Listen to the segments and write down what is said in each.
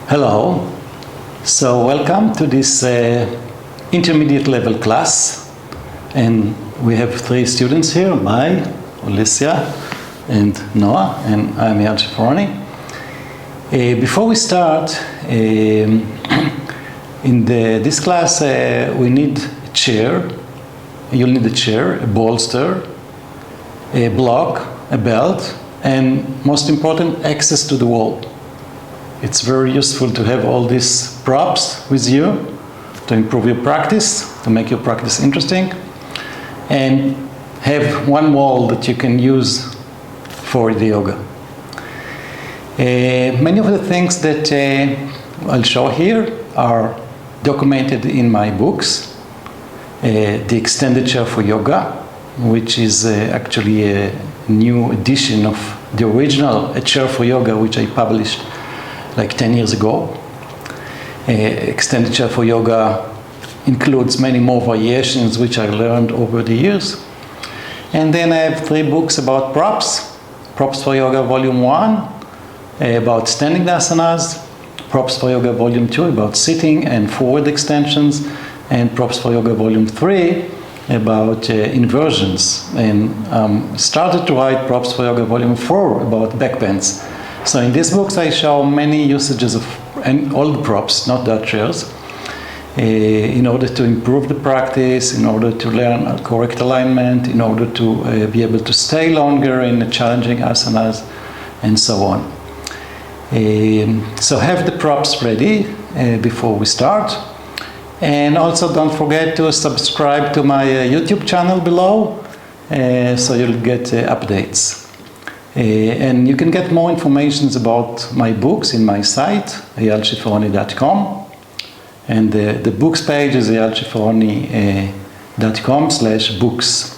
Hello, so welcome to this intermediate level class, and we have 3 students here, Mai, Alicia, and Noah, and I'm Eyal Shifroni. Before we start, in this class we need a chair. You'll need a chair, a bolster, a block, a belt, and most important, access to the wall. It's very useful to have all these props with you to improve your practice, to make your practice interesting, and have one wall that you can use for the yoga. Many of the things that I'll show here are documented in my books. The Extended Chair for Yoga, which is actually a new edition of the original A Chair for Yoga, which I published like 10 years ago. Extended Chair for Yoga includes many more variations which I learned over the years. And then I have 3 books about props. Props for Yoga Volume 1, about standing asanas. Props for Yoga Volume 2, about sitting and forward extensions. And Props for Yoga Volume 3, about inversions. And started to write Props for Yoga Volume 4, about back bends. So in these books I show many usages of all the props, not the chairs, in order to improve the practice, in order to learn correct alignment, in order to be able to stay longer in the challenging asanas, and so on. So have the props ready before we start. And also don't forget to subscribe to my YouTube channel below, so you'll get updates. And you can get more information about my books in my site, eyalshifroni.com. And the books page is eyalshifroni.com/books,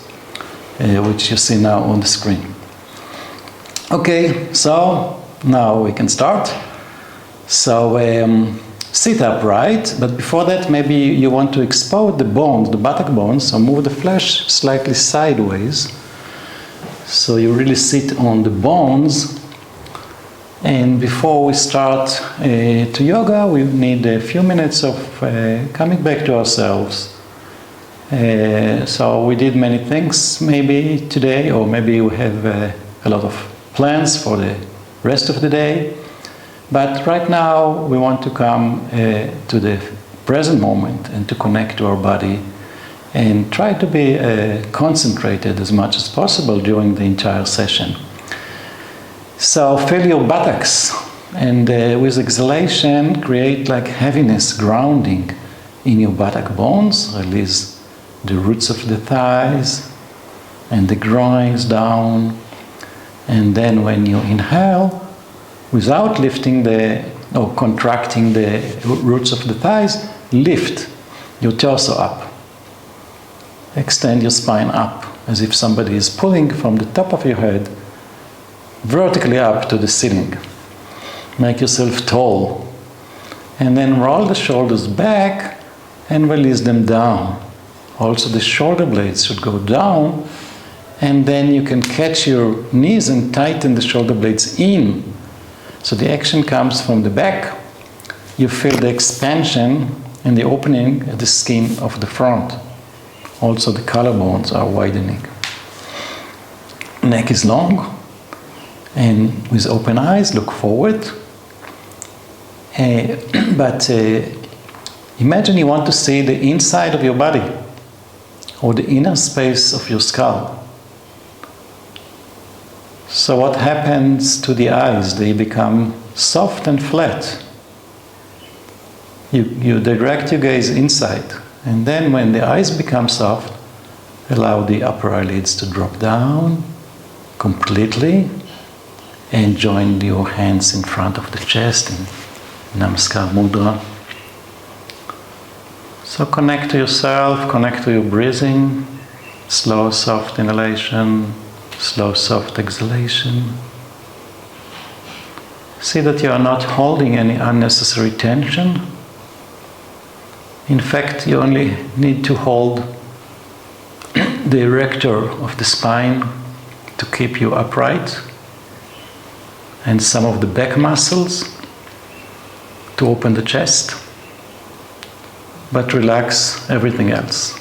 which you see now on the screen. Okay, so now we can start. So sit upright, but before that maybe you want to expose the bones, the buttock bones, so move the flesh slightly sideways. So you really sit on the bones. And before we start to yoga, we need a few minutes of coming back to ourselves. So we did many things maybe today, or maybe we have a lot of plans for the rest of the day. But right now we want to come to the present moment and to connect to our body and try to be concentrated as much as possible during the entire session. So feel your buttocks, and with exhalation create like heaviness, grounding in your buttock bones. Release the roots of the thighs and the groins down. And then when you inhale, without lifting or contracting the roots of the thighs, lift your torso up. Extend your spine up, as if somebody is pulling from the top of your head vertically up to the ceiling. Make yourself tall. And then roll the shoulders back and release them down. Also the shoulder blades should go down, and then you can catch your knees and tighten the shoulder blades in. So the action comes from the back. You feel the expansion and the opening of the skin of the front. Also the collarbones are widening. Neck is long, and with open eyes look forward. But imagine you want to see the inside of your body, or the inner space of your skull. So what happens to the eyes? They become soft and flat. You direct your gaze inside. And then when the eyes become soft, allow the upper eyelids to drop down completely, and join your hands in front of the chest in Namaskar Mudra. So connect to yourself, connect to your breathing, slow, soft inhalation, slow, soft exhalation. See that you are not holding any unnecessary tension. In fact, you only need to hold the erector of the spine to keep you upright, and some of the back muscles, to open the chest, but relax everything else.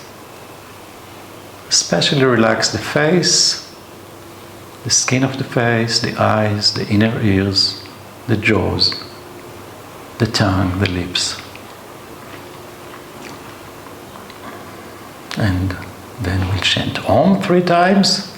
Especially relax the face, the skin of the face, the eyes, the inner ears, the jaws, the tongue, the lips. And then we'll chant Om 3 times.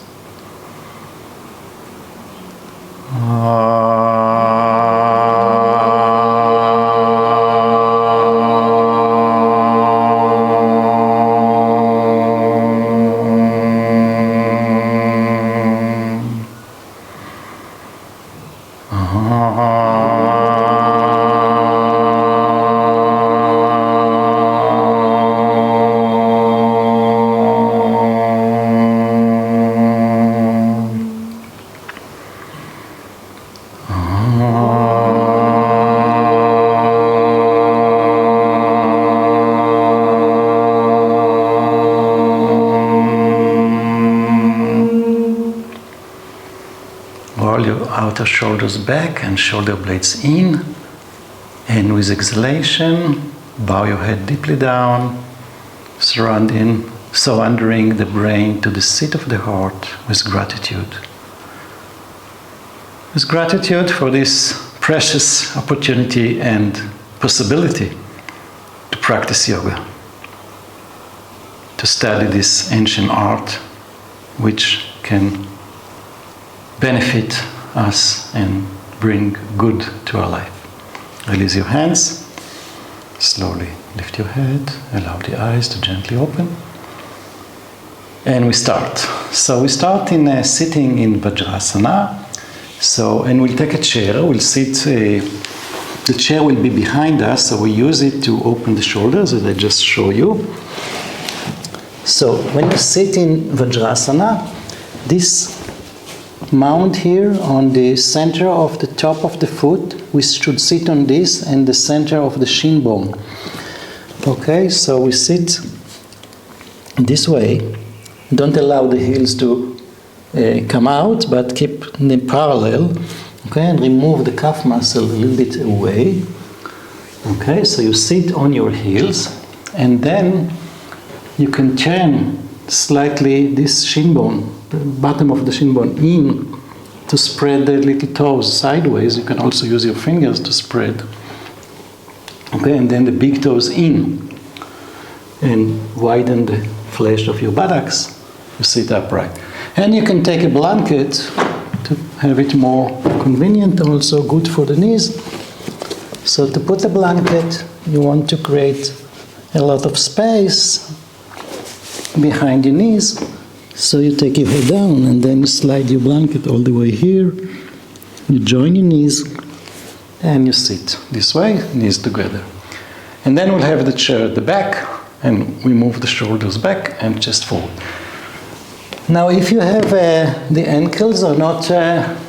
Outer shoulders back and shoulder blades in, and with exhalation bow your head deeply down, surrendering the brain to the seat of the heart with gratitude. With gratitude for this precious opportunity and possibility to practice yoga, to study this ancient art which can benefit us and bring good to our life. Release your hands, slowly lift your head, allow the eyes to gently open, and we start. So we start in sitting in Vajrasana. And we'll take a chair, we'll sit, the chair will be behind us, so we use it to open the shoulders, as I just show you. So when you sit in Vajrasana, this mount here on the center of the top of the foot, we should sit on this and the center of the shin bone. Okay, so we sit this way. Don't allow the heels to come out, but keep them parallel. Okay, and remove the calf muscle a little bit away. Okay, so you sit on your heels, and then you can turn slightly this shin bone, the bottom of the shin bone, in to spread the little toes sideways. You can also use your fingers to spread. Okay, and then the big toes in, and widen the flesh of your buttocks. You sit upright. And you can take a blanket to have it more convenient, also good for the knees. So to put a blanket, you want to create a lot of space behind your knees. So you take your head down and then you slide your blanket all the way here. You join your knees and you sit this way, knees together. And then we'll have the chair at the back, and we move the shoulders back and chest forward. Now if you have the ankles or not,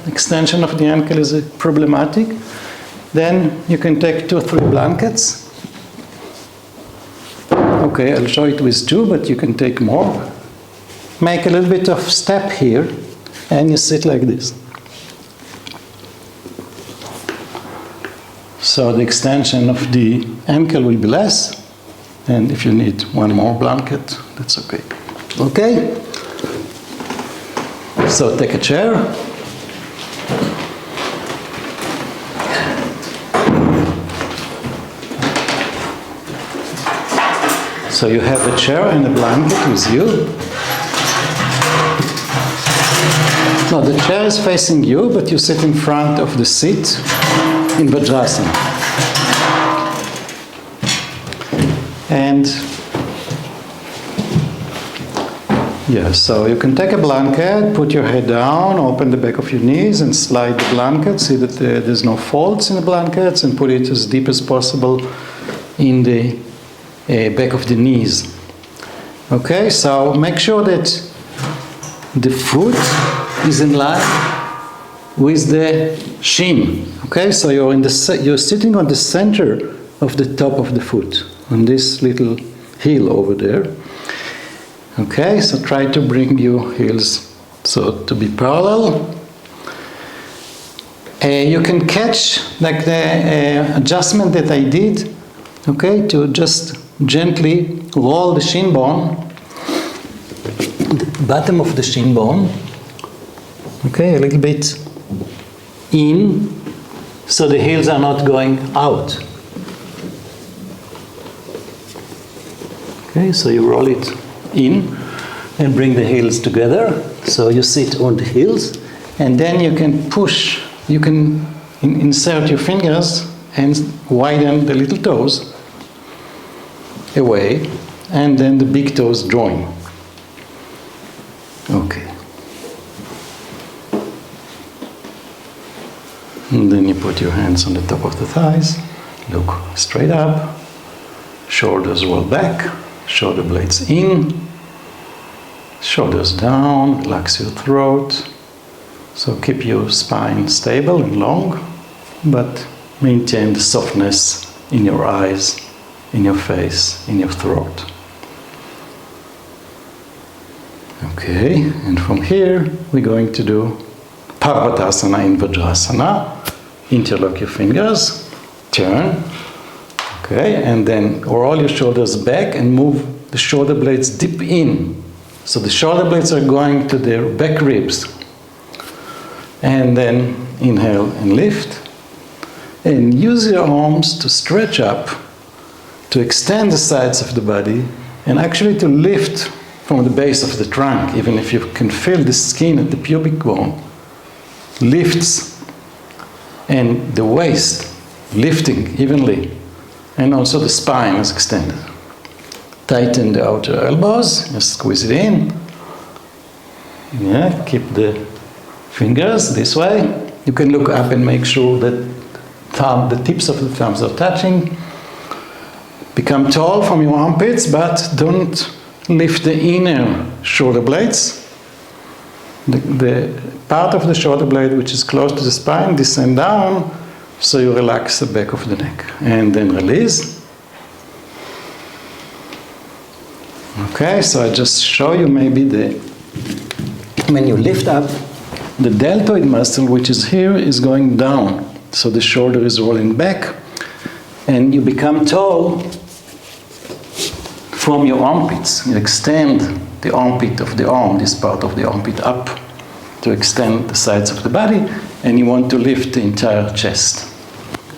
extension of the ankle is problematic, then you can take 2 or 3 blankets. Okay, I'll show it with 2, but you can take more. Make a little bit of step here, and you sit like this. So the extension of the ankle will be less, and if you need 1 more blanket, that's okay. Okay? So take a chair. So you have a chair and a blanket with you. No, the chair is facing you, but you sit in front of the seat in Vajrasana. And yeah, so you can take a blanket, put your head down, open the back of your knees and slide the blanket. See that there's no folds in the blankets, and put it as deep as possible in the back of the knees. Okay, so make sure that the foot is in line with the shin. Okay, so you're sitting on the center of the top of the foot, on this little heel over there. Okay, so try to bring your heels so to be parallel. You can catch like the adjustment that I did, okay, to just gently roll the shin bone, the bottom of the shin bone, okay, a little bit in, so the heels are not going out. Okay, so you roll it in and bring the heels together, so you sit on the heels, and then you can push, you can insert your fingers and widen the little toes away, and then the big toes join. Okay. And then you put your hands on the top of the thighs, look straight up, shoulders roll back, shoulder blades in, shoulders down, relax your throat. So keep your spine stable and long, but maintain the softness in your eyes, in your face, in your throat. Okay, and from here we're going to do Parvatasana in Vajrasana. Interlock your fingers, turn, okay, and then roll your shoulders back and move the shoulder blades deep in. So the shoulder blades are going to their back ribs. And then inhale and lift. And use your arms to stretch up, to extend the sides of the body, and actually to lift from the base of the trunk, even if you can feel the skin at the pubic bone lifts, and the waist lifting evenly, and also the spine is extended. Tighten the outer elbows, just squeeze it in. Yeah, keep the fingers this way. You can look up and make sure that the tips of the thumbs are touching. Become tall from your armpits, but don't lift the inner shoulder blades. The part of the shoulder blade which is close to the spine descend down, so you relax the back of the neck. And then release. Okay, so I just show you maybe when you lift up, the deltoid muscle, which is here, is going down. So the shoulder is rolling back, and you become tall from your armpits. You extend the armpit of the arm, this part of the armpit up, to extend the sides of the body, and you want to lift the entire chest.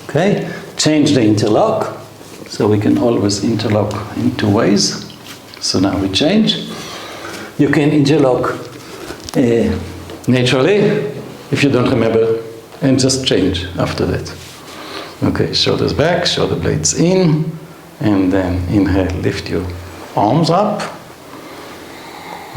Okay? Change the interlock, so we can always interlock in two ways. So now we change. You can interlock naturally, if you don't remember, and just change after that. Okay, shoulders back, shoulder blades in, and then inhale, lift your arms up.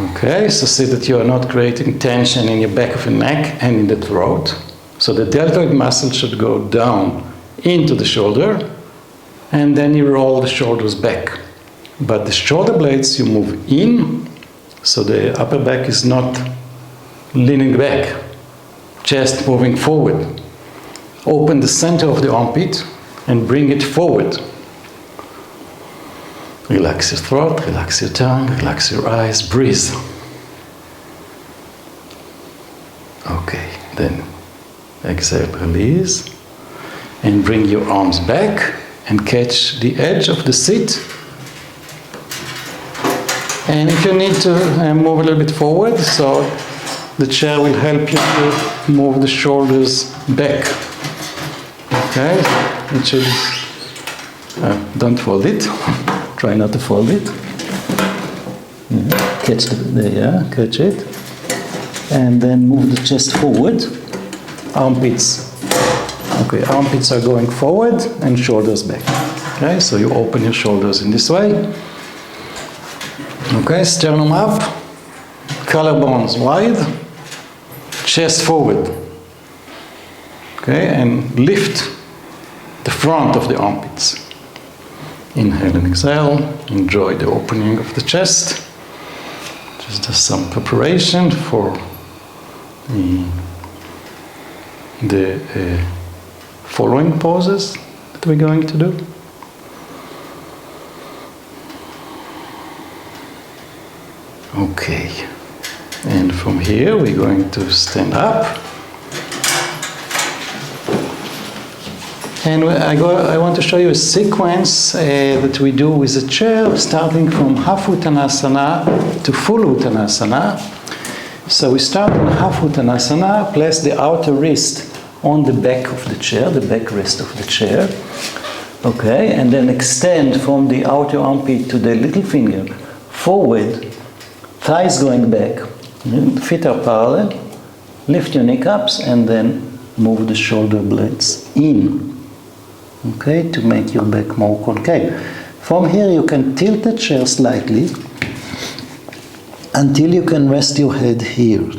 Okay, so see that you are not creating tension in your back of your neck and in the throat. So the deltoid muscle should go down into the shoulder, and then you roll the shoulders back. But the shoulder blades you move in, so the upper back is not leaning back, chest moving forward. Open the center of the armpit and bring it forward. Relax your throat, relax your tongue, relax your eyes, breathe. Okay, then exhale, release, and bring your arms back and catch the edge of the seat. And if you need to move a little bit forward, so the chair will help you to move the shoulders back. Okay, it should, don't fold it. Try not to fold it. Yeah. Catch catch it. And then move the chest forward. Armpits. Okay, armpits are going forward and shoulders back. Okay, so you open your shoulders in this way. Okay, sternum up, collarbones wide, chest forward. Okay, and lift the front of the armpits. Inhale and exhale. Enjoy the opening of the chest. Just some preparation for the following poses that we're going to do. Okay, and from here we're going to stand up And I want to show you a sequence that we do with the chair, starting from Hafu Tanasana to full Uttanasana. So we start in Hafu Tanasana, place the outer wrist on the back of the chair, the backrest of the chair. Okay, and then extend from the outer armpit to the little finger forward, thighs going back, feet are parallel, lift your kneecaps, and then move the shoulder blades in. Okay, to make your back more concave. From here you can tilt the chair slightly until you can rest your head here.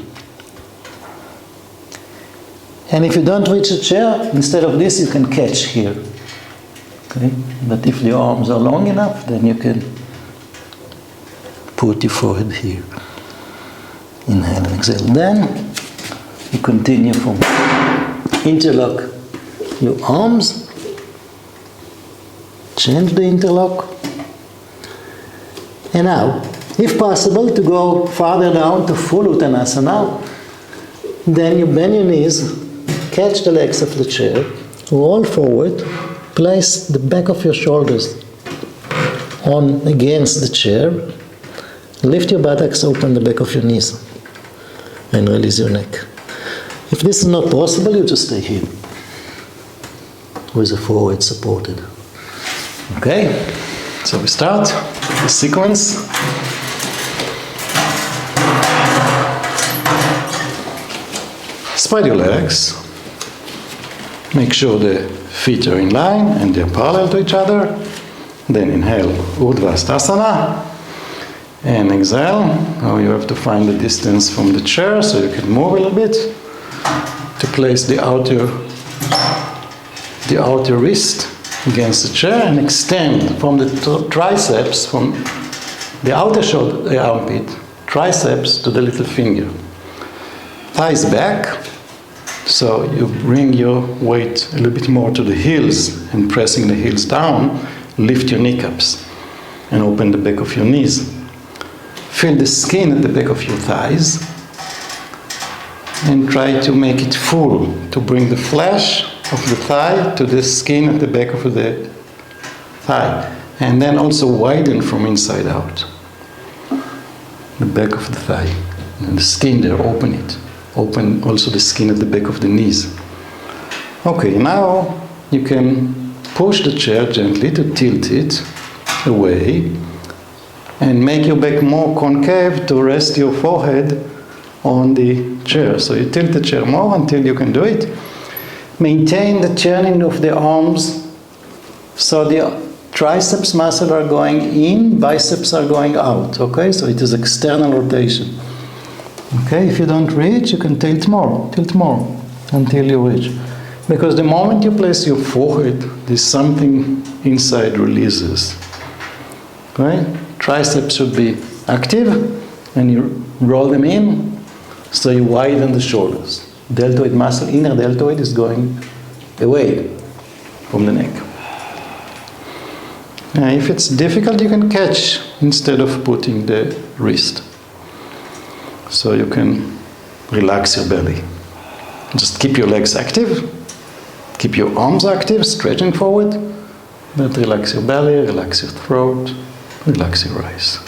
And if you don't reach the chair, instead of this you can catch here. Okay, but if the arms are long enough, then you can put your forehead here. Inhale and exhale. Then you continue from interlock your arms. Change the interlock. And now, if possible, to go farther down to full Uttanasana, then you bend your knees, catch the legs of the chair, roll forward, place the back of your shoulders on against the chair, lift your buttocks, open the back of your knees, and release your neck. If this is not possible, you just stay here with the forehead supported. Okay, so we start the sequence. Spread your legs. Make sure the feet are in line and they're parallel to each other. Then inhale, Vajrasana. And exhale. Now you have to find the distance from the chair so you can move a little bit to place the outer wrist against the chair and extend from the triceps, from the outer shoulder, the armpit, triceps to the little finger. Thighs back, so you bring your weight a little bit more to the heels and pressing the heels down, lift your kneecaps and open the back of your knees. Feel the skin at the back of your thighs and try to make it full, to bring the flesh of the thigh to the skin at the back of the thigh, and then also widen from inside out the back of the thigh and the skin there, open it, open also the skin at the back of the knees. Okay, now you can push the chair gently to tilt it away and make your back more concave to rest your forehead on the chair. So you tilt the chair more until you can do it. Maintain the turning of the arms so the triceps muscles are going in, biceps are going out, okay? So it is external rotation. Okay, if you don't reach, you can tilt more until you reach. Because the moment you place your forehead, there's something inside releases. Okay? Triceps should be active and you roll them in so you widen the shoulders. Deltoid muscle, inner deltoid is going away from the neck. Now, if it's difficult, you can catch instead of putting the wrist. So you can relax your belly. Just keep your legs active, keep your arms active, stretching forward, but relax your belly, relax your throat, relax your eyes.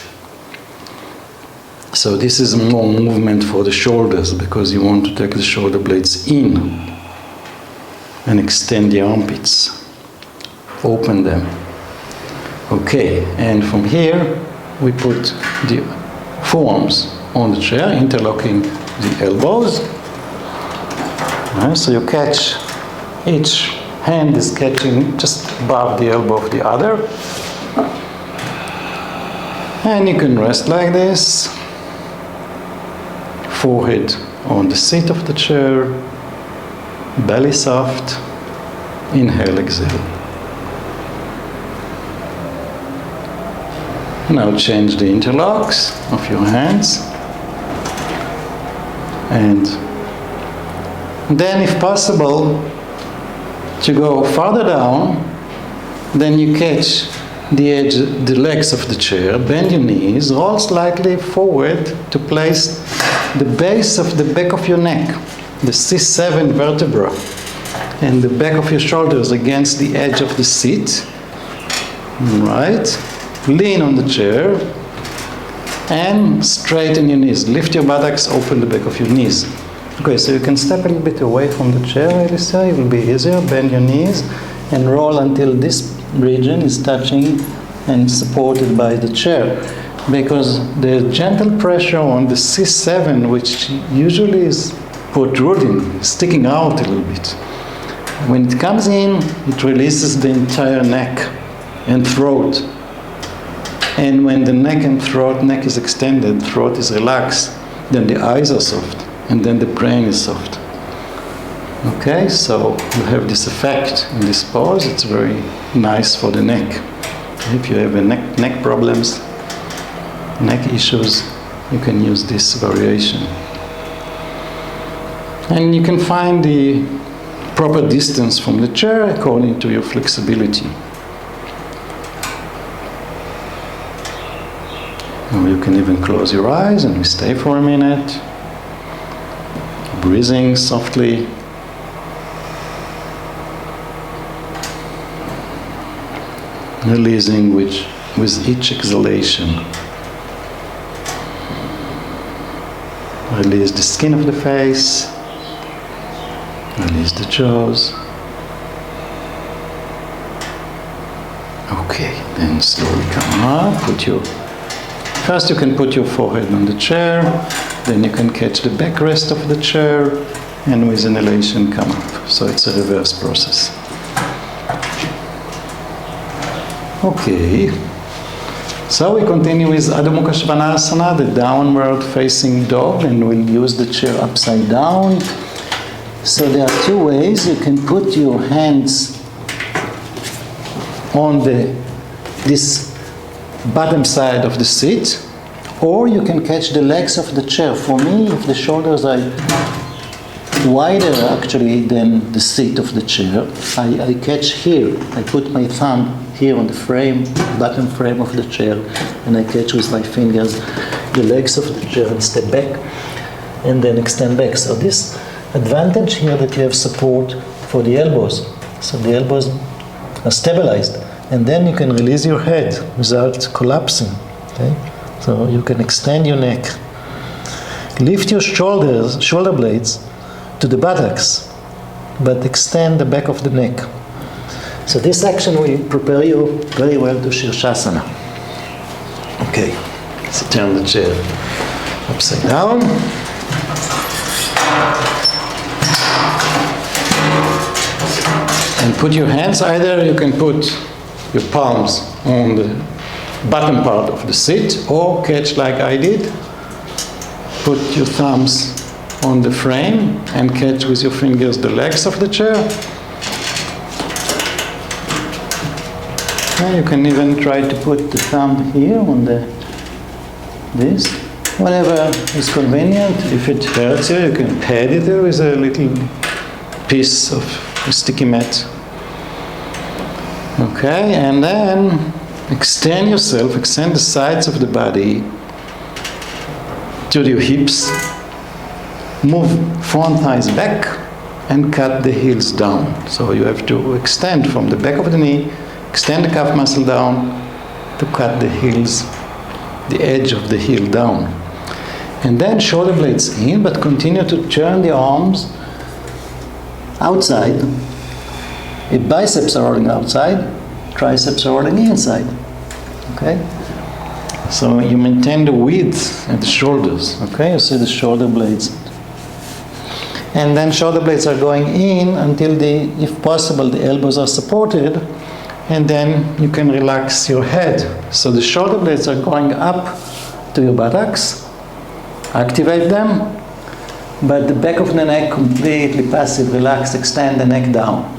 So this is more movement for the shoulders because you want to take the shoulder blades in and extend the armpits. Open them. Okay, and from here we put the forearms on the chair, interlocking the elbows. So you catch, each hand is catching just above the elbow of the other. And you can rest like this. Forehead on the seat of the chair, belly soft, inhale, exhale. Now change the interlocks of your hands. And then if possible, to go farther down, then you catch the edge, the legs of the chair, bend your knees, roll slightly forward to place the base of the back of your neck, the C7 vertebra, and the back of your shoulders against the edge of the seat. Right. Lean on the chair and straighten your knees. Lift your buttocks, open the back of your knees. Okay, so you can step a little bit away from the chair, Elisa. It will be easier. Bend your knees and roll until this region is touching and supported by the chair. Because the gentle pressure on the C7, which usually is protruding, sticking out a little bit, when it comes in, it releases the entire neck and throat. And when the neck is extended, throat is relaxed, then the eyes are soft, and then the brain is soft. Okay, so you have this effect in this pose. It's very nice for the neck. If you have neck problems, neck issues, you can use this variation. And you can find the proper distance from the chair according to your flexibility. Or you can even close your eyes and we stay for a minute, breathing softly. Releasing with each exhalation. Release the skin of the face. Release the jaws. Okay, then slowly come up. First you can put your forehead on the chair, then you can catch the backrest of the chair, and with an elevation come up. So it's a reverse process. Okay, so we continue with Adho Mukha Svanasana, the downward facing dog, and we'll use the chair upside down. So there are two ways. You can put your hands on this bottom side of the seat, or you can catch the legs of the chair. For me, if the shoulders are wider actually than the seat of the chair, I catch here. I put my thumb here on the frame, bottom frame of the chair, and I catch with my fingers the legs of the chair and step back, and then extend back. So this advantage here that you have support for the elbows. So the elbows are stabilized, and then you can release your head without collapsing. Okay? So you can extend your neck. Lift your shoulder blades to the buttocks, but extend the back of the neck. So this action will prepare you very well to Shirshasana. Okay, so turn the chair upside down. And put your hands, either you can put your palms on the bottom part of the seat, or catch like I did. Put your thumbs on the frame and catch with your fingers the legs of the chair. And you can even try to put the thumb here on this. Whatever is convenient. If it hurts you, you can pad it with a little piece of sticky mat. Okay, and then extend yourself, extend the sides of the body to your hips. Move front thighs back and cut the heels down. So you have to extend from the back of the knee, extend the calf muscle down to cut the heels, the edge of the heel down. And then shoulder blades in, but continue to turn the arms outside. If biceps are rolling outside, triceps are rolling inside. Okay? So you maintain the width at the shoulders. Okay? You see the shoulder blades. And then shoulder blades are going in until if possible, the elbows are supported. And then you can relax your head. So the shoulder blades are going up to your buttocks. Activate them. But the back of the neck completely passive, relaxed, extend the neck down.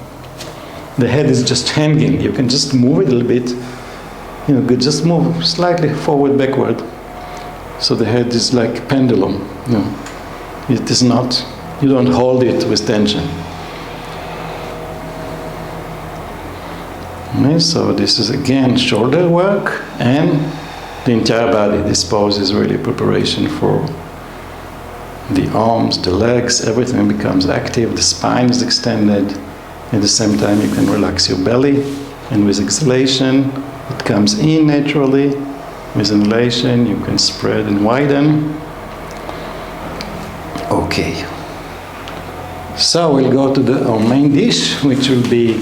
The head is just hanging. You can just move it a little bit. You could just move slightly forward, backward. So the head is like a pendulum. It is not, you don't hold it with tension. Okay, so this is again shoulder work and the entire body. This pose is really preparation for the arms, the legs, everything becomes active, the spine is extended, At the same time, you can relax your belly, and with exhalation, it comes in naturally. With inhalation, you can spread and widen. Okay. So we'll go to our main dish, which will be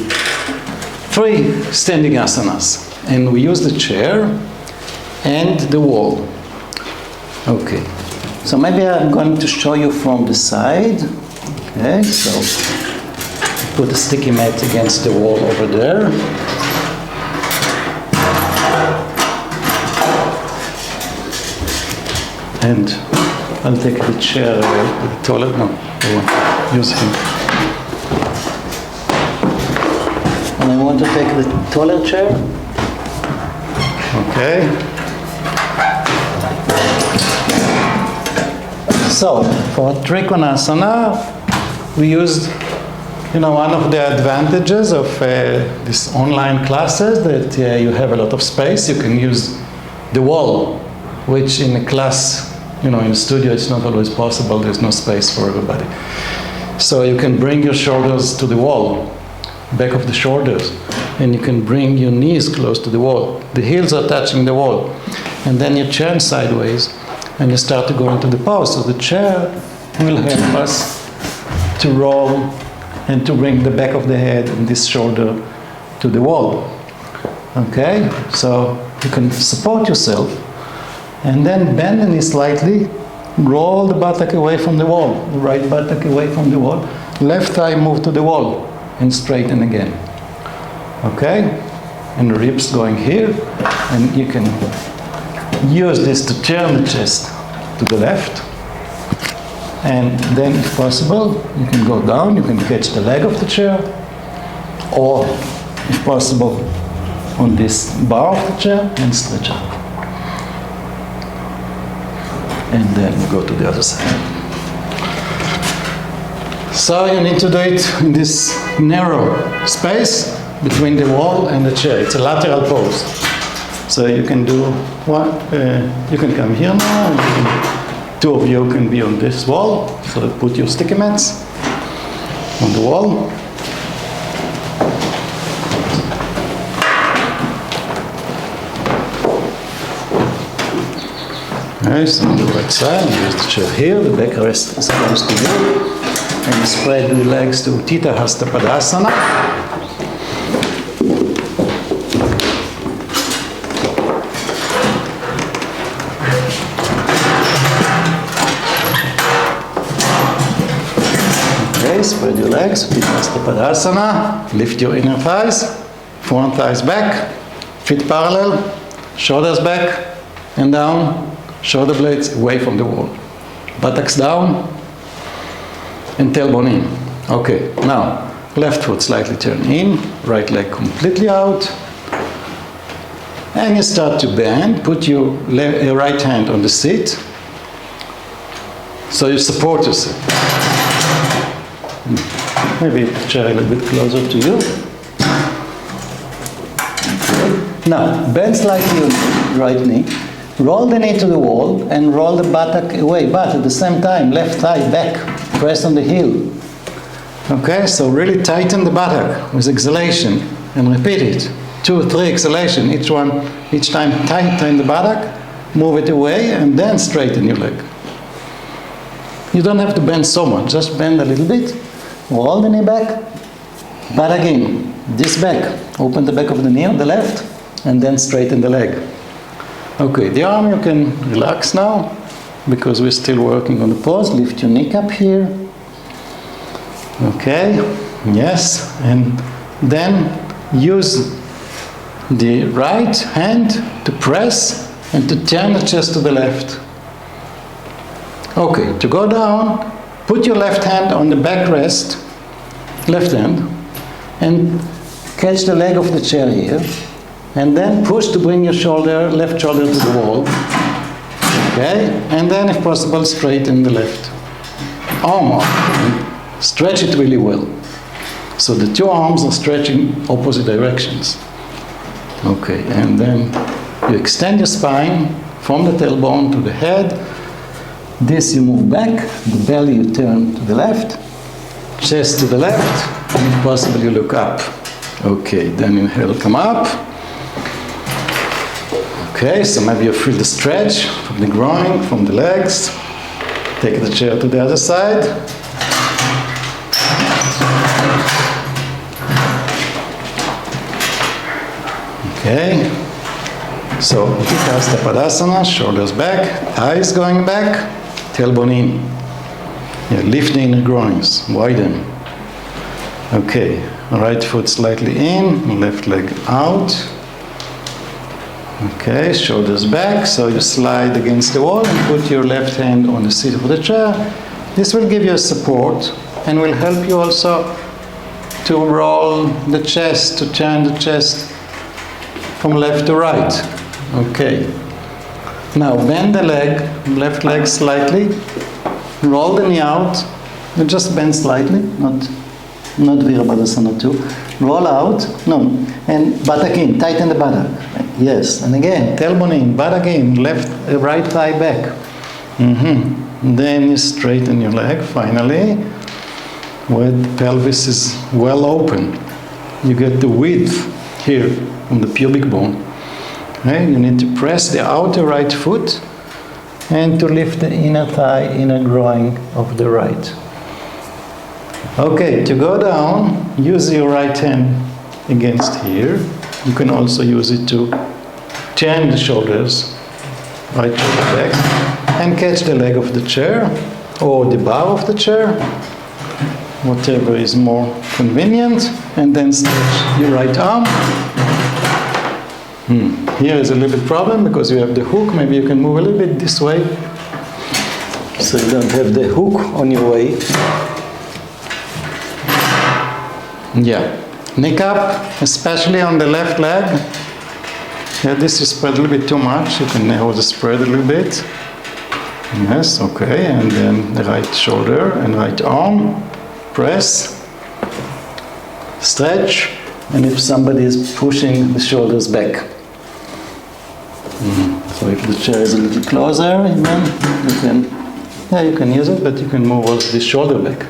3 standing asanas. And we use the chair and the wall. Okay. So maybe I'm going to show you from the side. Okay, so put a sticky mat against the wall over there. And I'll take the chair, the toilet, no, use him. And I want to take the toilet chair. Okay. So, for Trikonasana, we used, one of the advantages of these online classes that you have a lot of space. You can use the wall, which in a class, in a studio, it's not always possible. There's no space for everybody. So you can bring your shoulders to the wall, back of the shoulders, and you can bring your knees close to the wall. The heels are touching the wall. And then you turn sideways, and you start to go into the pose. So the chair will help us to roll and to bring the back of the head and this shoulder to the wall. Okay? So you can support yourself, and then bend the knee slightly, roll the buttock away from the wall, the right buttock away from the wall, left thigh move to the wall, and straighten again. Okay? And the ribs going here, and you can use this to turn the chest to the left. And then, if possible, you can go down, you can catch the leg of the chair, or, if possible, on this bar of the chair and stretch out. And then we go to the other side. So you need to do it in this narrow space between the wall and the chair. It's a lateral pose. So you can do one, you can come here now, and 2 of you can be on this wall. So put your sticky mats on the wall. Nice, on the right side, use the chair here, the back rest is close to you. And spread the legs to Utthita Hasta Padasana. Okay, spread your legs, Utthita Hasta Padasana. Lift your inner thighs, front thighs back, feet parallel, shoulders back and down. Shoulder blades away from the wall. Buttocks down and tailbone in. Okay, now left foot slightly turn in, right leg completely out. And you start to bend. Put your right hand on the seat. So you support yourself. Maybe the chair a little bit closer to you. Okay. Now, bend slightly on the right knee. Roll the knee to the wall and roll the buttock away, but at the same time, left thigh back, press on the heel. Okay, so really tighten the buttock with exhalation and repeat it. 2 or 3 exhalation, each time tighten the buttock, move it away, and then straighten your leg. You don't have to bend so much, just bend a little bit, roll the knee back, but again, this back, open the back of the knee on the left, and then straighten the leg. Okay, the arm you can relax now, because we're still working on the pose. Lift your kneecap here. Okay, yes, and then use the right hand to press and to turn the chest to the left. Okay, to go down, put your left hand on the backrest, left hand, and catch the leg of the chair here. And then push to bring your left shoulder to the wall. Okay? And then, if possible, straighten the left arm up. And stretch it really well. So the 2 arms are stretching opposite directions. Okay, and then you extend your spine from the tailbone to the head. This you move back, the belly you turn to the left. chest to the left, and if possible you look up. Okay, then inhale, come up. Okay, so maybe you feel the stretch from the groin, from the legs. Take the chair to the other side. Okay, so Padasana, shoulders back, eyes going back, tailbone in. Yeah, lift the inner groins, widen. Okay, right foot slightly in, left leg out. Okay, shoulders back, so you slide against the wall and put your left hand on the seat of the chair. This will give you a support and will help you also to roll the chest, to turn the chest from left to right. Okay. Now bend the leg, left leg slightly, roll the knee out, you just bend slightly, not Vajrasana too. Roll out, no, and badak in, tighten the badak. Yes, and again, tailbone in, badak in, left, right thigh back. Then you straighten your leg, finally, where the pelvis is well open. You get the width here on the pubic bone. Okay? You need to press the outer right foot and to lift the inner thigh, inner groin of the right. Okay, to go down, use your right hand against here. You can also use it to turn the shoulders, right shoulder back, and catch the leg of the chair or the bar of the chair, whatever is more convenient, and then stretch your right arm. Here is a little bit problem because you have the hook. Maybe you can move a little bit this way so you don't have the hook on your way. Yeah, neck up, especially on the left leg. Yeah, this is spread a little bit too much. You can narrow the spread a little bit. Yes, okay, and then the right shoulder and right arm. Press, stretch, and if somebody is pushing the shoulders back. So if the chair is a little closer, you can use it, but you can move also the shoulder back.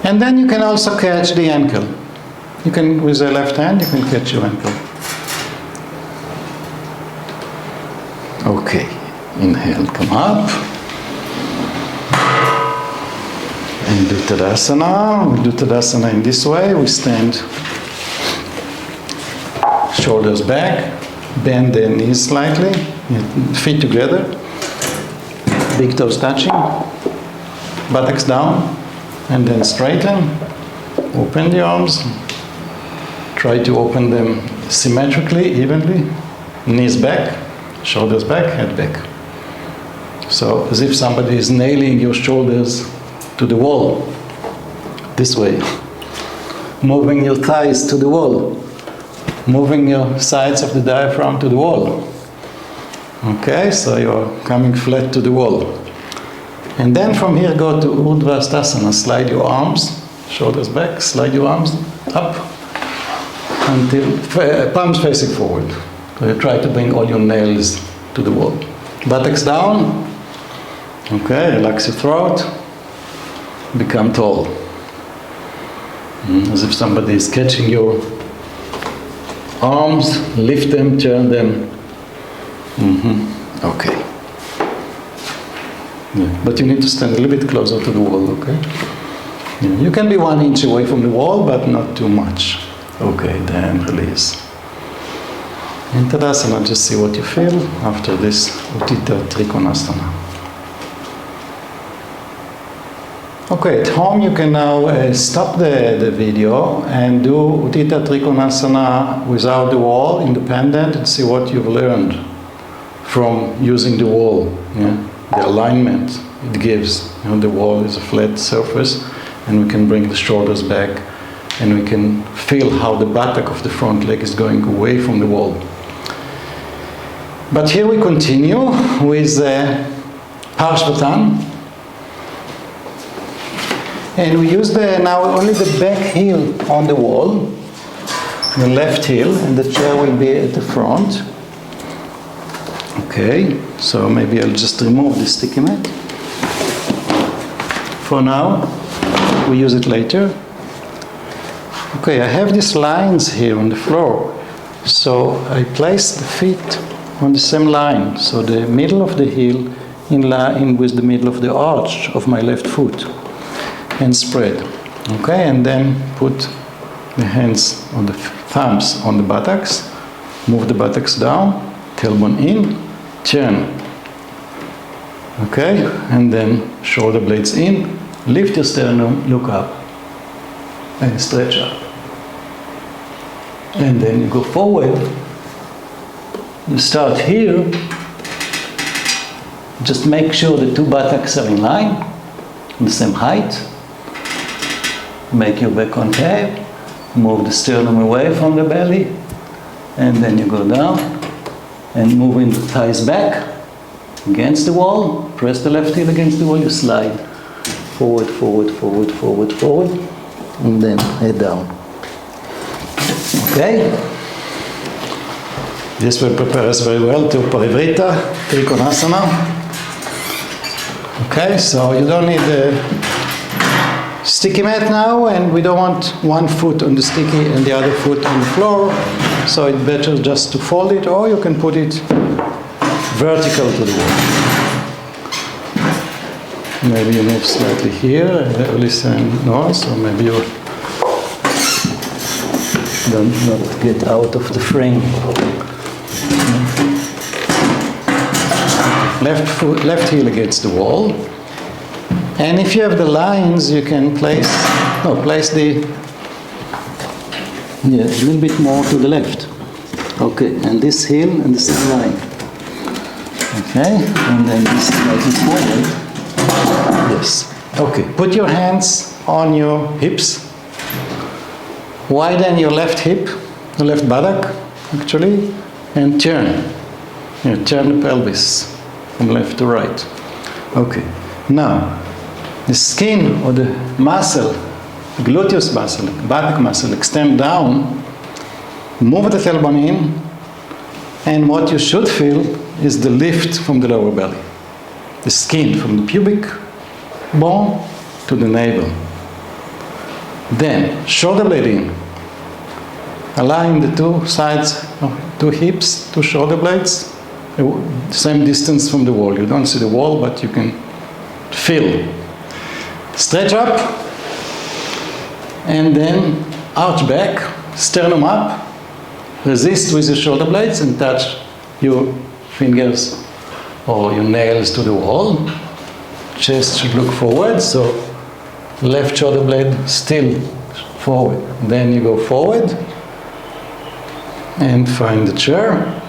And then you can also catch the ankle. You can, with the left hand, you can catch your ankle. Okay, inhale, come up. And do Tadasana. We do Tadasana in this way. We stand shoulders back, bend the knees slightly, feet together, big toes touching, buttocks down, and then straighten, open the arms, try to open them symmetrically, evenly, knees back, shoulders back, head back. So as if somebody is nailing your shoulders to the wall, this way, moving your thighs to the wall, moving your sides of the diaphragm to the wall. Okay, so you're coming flat to the wall. And then from here go to Urdhva, slide your arms, shoulders back, slide your arms up until palms facing forward. So you try to bring all your nails to the wall. Buttocks down, okay, relax your throat, become tall. As if somebody is catching your arms, lift them, turn them. Okay. Yeah. But you need to stand a little bit closer to the wall, okay? Yeah. You can be 1 inch away from the wall, but not too much. Okay, then release. In Tadasana, just see what you feel after this Utthita Trikonasana. Okay, at home you can now stop the video and do Utthita Trikonasana without the wall, independent, and see what you've learned from using the wall. Yeah? The alignment it gives. You know, the wall is a flat surface, and we can bring the shoulders back, and we can feel how the buttock of the front leg is going away from the wall. But here we continue with Parvatasana. And we use now only the back heel on the wall, the left heel, and the chair will be at the front. Okay, so maybe I'll just remove the sticky mat for now. we use it later. Okay, I have these lines here on the floor. So I place the feet on the same line. So the middle of the heel in line with the middle of the arch of my left foot. And spread. Okay, and then put the hands on the thumbs on the buttocks. Move the buttocks down. Tailbone in. Turn. Okay, and then shoulder blades in. Lift your sternum, look up. And stretch up. And then you go forward. You start here. Just make sure the two buttocks are in line, the same height. Make your back concave. Move the sternum away from the belly. And then you go down. And moving the thighs back against the wall. Press the left heel against the wall. You slide forward, forward, forward, forward, forward. And then head down. Okay? This will prepare us very well to Parivrita, Trikonasana. Okay, so you don't need the sticky mat now, and we don't want one foot on the sticky and the other foot on the floor. So it's better just to fold it, or you can put it vertical to the wall. Maybe you move slightly here, listen noise, or maybe you don't not get out of the frame. Left heel against the wall. And if you have the lines, you can place the, a little bit more to the left. Okay, and this heel and the same line. Okay, and then this slightly forward. Yes. Okay, put your hands on your hips. Widen your left hip, the left buttock, actually, and turn. Turn the pelvis from left to right. Okay. Now, the skin or the muscle, the gluteus muscle, buttock muscle, extend down. Move the tailbone in, and what you should feel is the lift from the lower belly. The skin from the pubic bone to the navel. Then, shoulder blade in. Align the two sides, two hips, two shoulder blades, same distance from the wall. You don't see the wall, but you can feel. Stretch up, and then arch back, sternum up, resist with your shoulder blades and touch your fingers or your nails to the wall. Chest should look forward, so left shoulder blade still forward. Then you go forward and find the chair.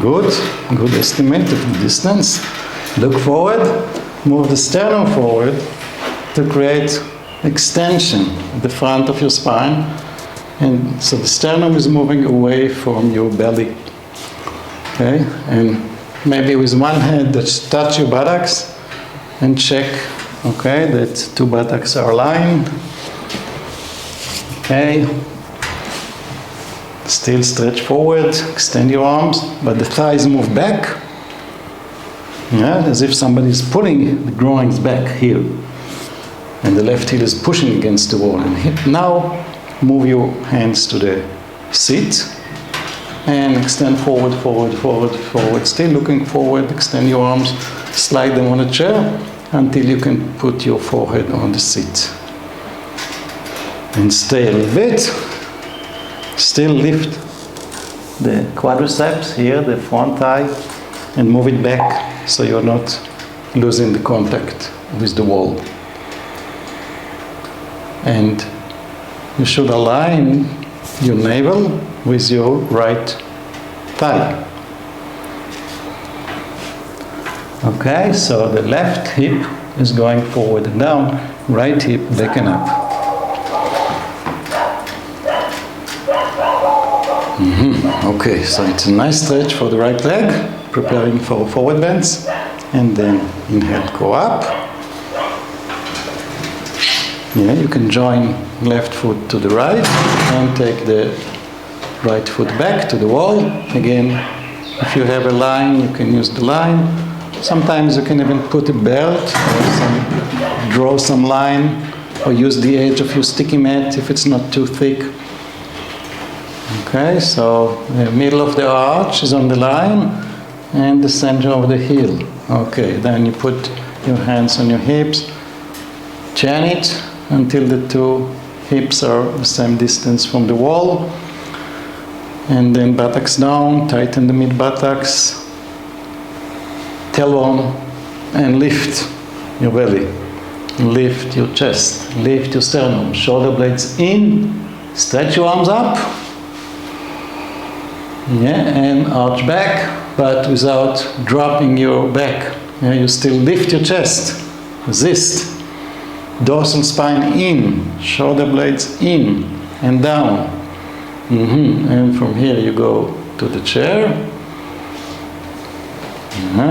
Good estimate of the distance. Look forward, move the sternum forward to create extension at the front of your spine. And so the sternum is moving away from your belly. Okay, and maybe with one hand just touch your buttocks and check, okay, that two buttocks are aligned. Okay. Still stretch forward, extend your arms, but the thighs move back. Yeah, as if somebody is pulling the groins back here. And the left heel is pushing against the wall. And now move your hands to the seat. And extend forward, forward, forward, forward. Still looking forward, extend your arms, slide them on a chair until you can put your forehead on the seat. And stay a little bit. Still lift the quadriceps here, the front thigh, and move it back so you're not losing the contact with the wall. And you should align your navel with your right thigh. Okay, so the left hip is going forward and down, right hip back and up. Okay, so it's a nice stretch for the right leg, preparing for forward bends, and then inhale, go up. Yeah, you can join left foot to the right and take the right foot back to the wall. Again, if you have a line, you can use the line, Sometimes you can even put a belt or draw some line or use the edge of your sticky mat if it's not too thick. Okay, so the middle of the arch is on the line and the center of the heel. Okay, then you put your hands on your hips, turn it until the two hips are the same distance from the wall, and then buttocks down, tighten the mid buttocks, tailbone, and lift your belly, lift your chest, lift your sternum, shoulder blades in, stretch your arms up, and arch back, but without dropping your back. You still lift your chest, resist. Dorsal spine in, shoulder blades in and down. And from here you go to the chair.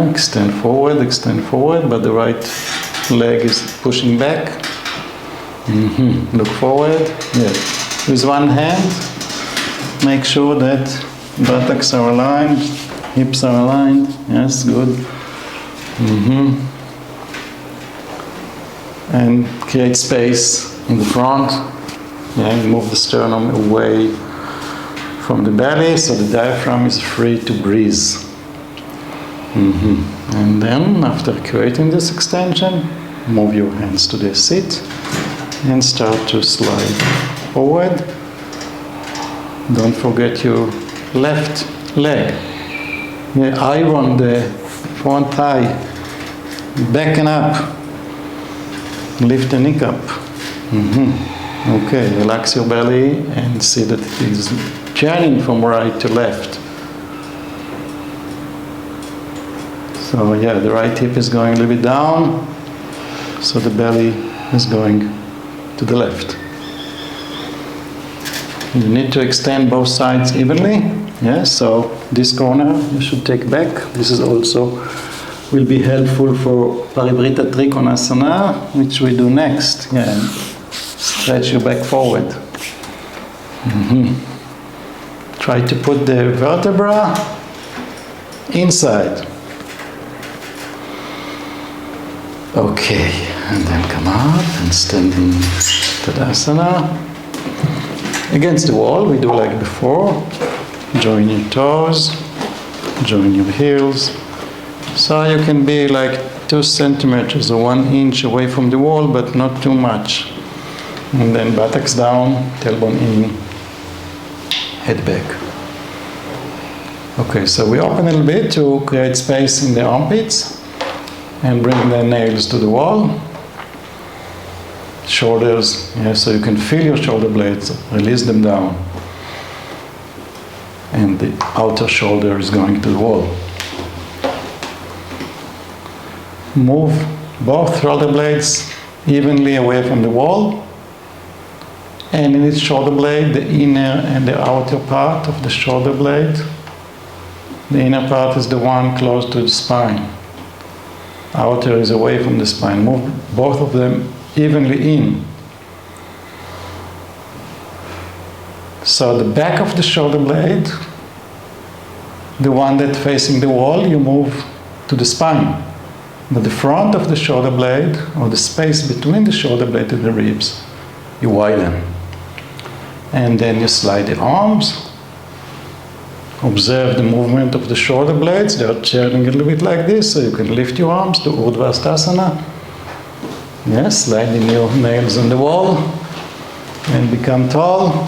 Extend forward, but the right leg is pushing back. Look forward. With one hand, make sure that buttocks are aligned, hips are aligned. Yes, good. And create space in the front. Move the sternum away from the belly so the diaphragm is free to breathe. And then, after creating this extension, move your hands to the seat and start to slide forward. Don't forget your left leg. Iron the front thigh, back and up. Lift the neck up. Okay, relax your belly and see that it is turning from right to left. So the right hip is going a little bit down, so the belly is going to the left. You need to extend both sides evenly. So this corner you should take back. This is also will be helpful for Parivrita Trikonasana, which we do next. And stretch your back forward. Try to put the vertebra inside. Okay, and then come up and stand in Tadasana. Against the wall, we do like before. Join your toes, join your heels. So you can be like 2 centimeters or 1 inch away from the wall, but not too much. And then buttocks down, tailbone in, head back. Okay, so we open a little bit to create space in the armpits and bring the nails to the wall. Shoulders, so you can feel your shoulder blades, release them down. And the outer shoulder is going to the wall. Move both shoulder blades evenly away from the wall. And in each shoulder blade, the inner and the outer part of the shoulder blade. The inner part is the one close to the spine. Outer is away from the spine. Move both of them evenly in. So the back of the shoulder blade, the one that's facing the wall, you move to the spine. But the front of the shoulder blade, or the space between the shoulder blade and the ribs, you widen. And then you slide the arms. Observe the movement of the shoulder blades. They are turning a little bit like this, so you can lift your arms to Vajrasana. Sliding your nails on the wall and become tall.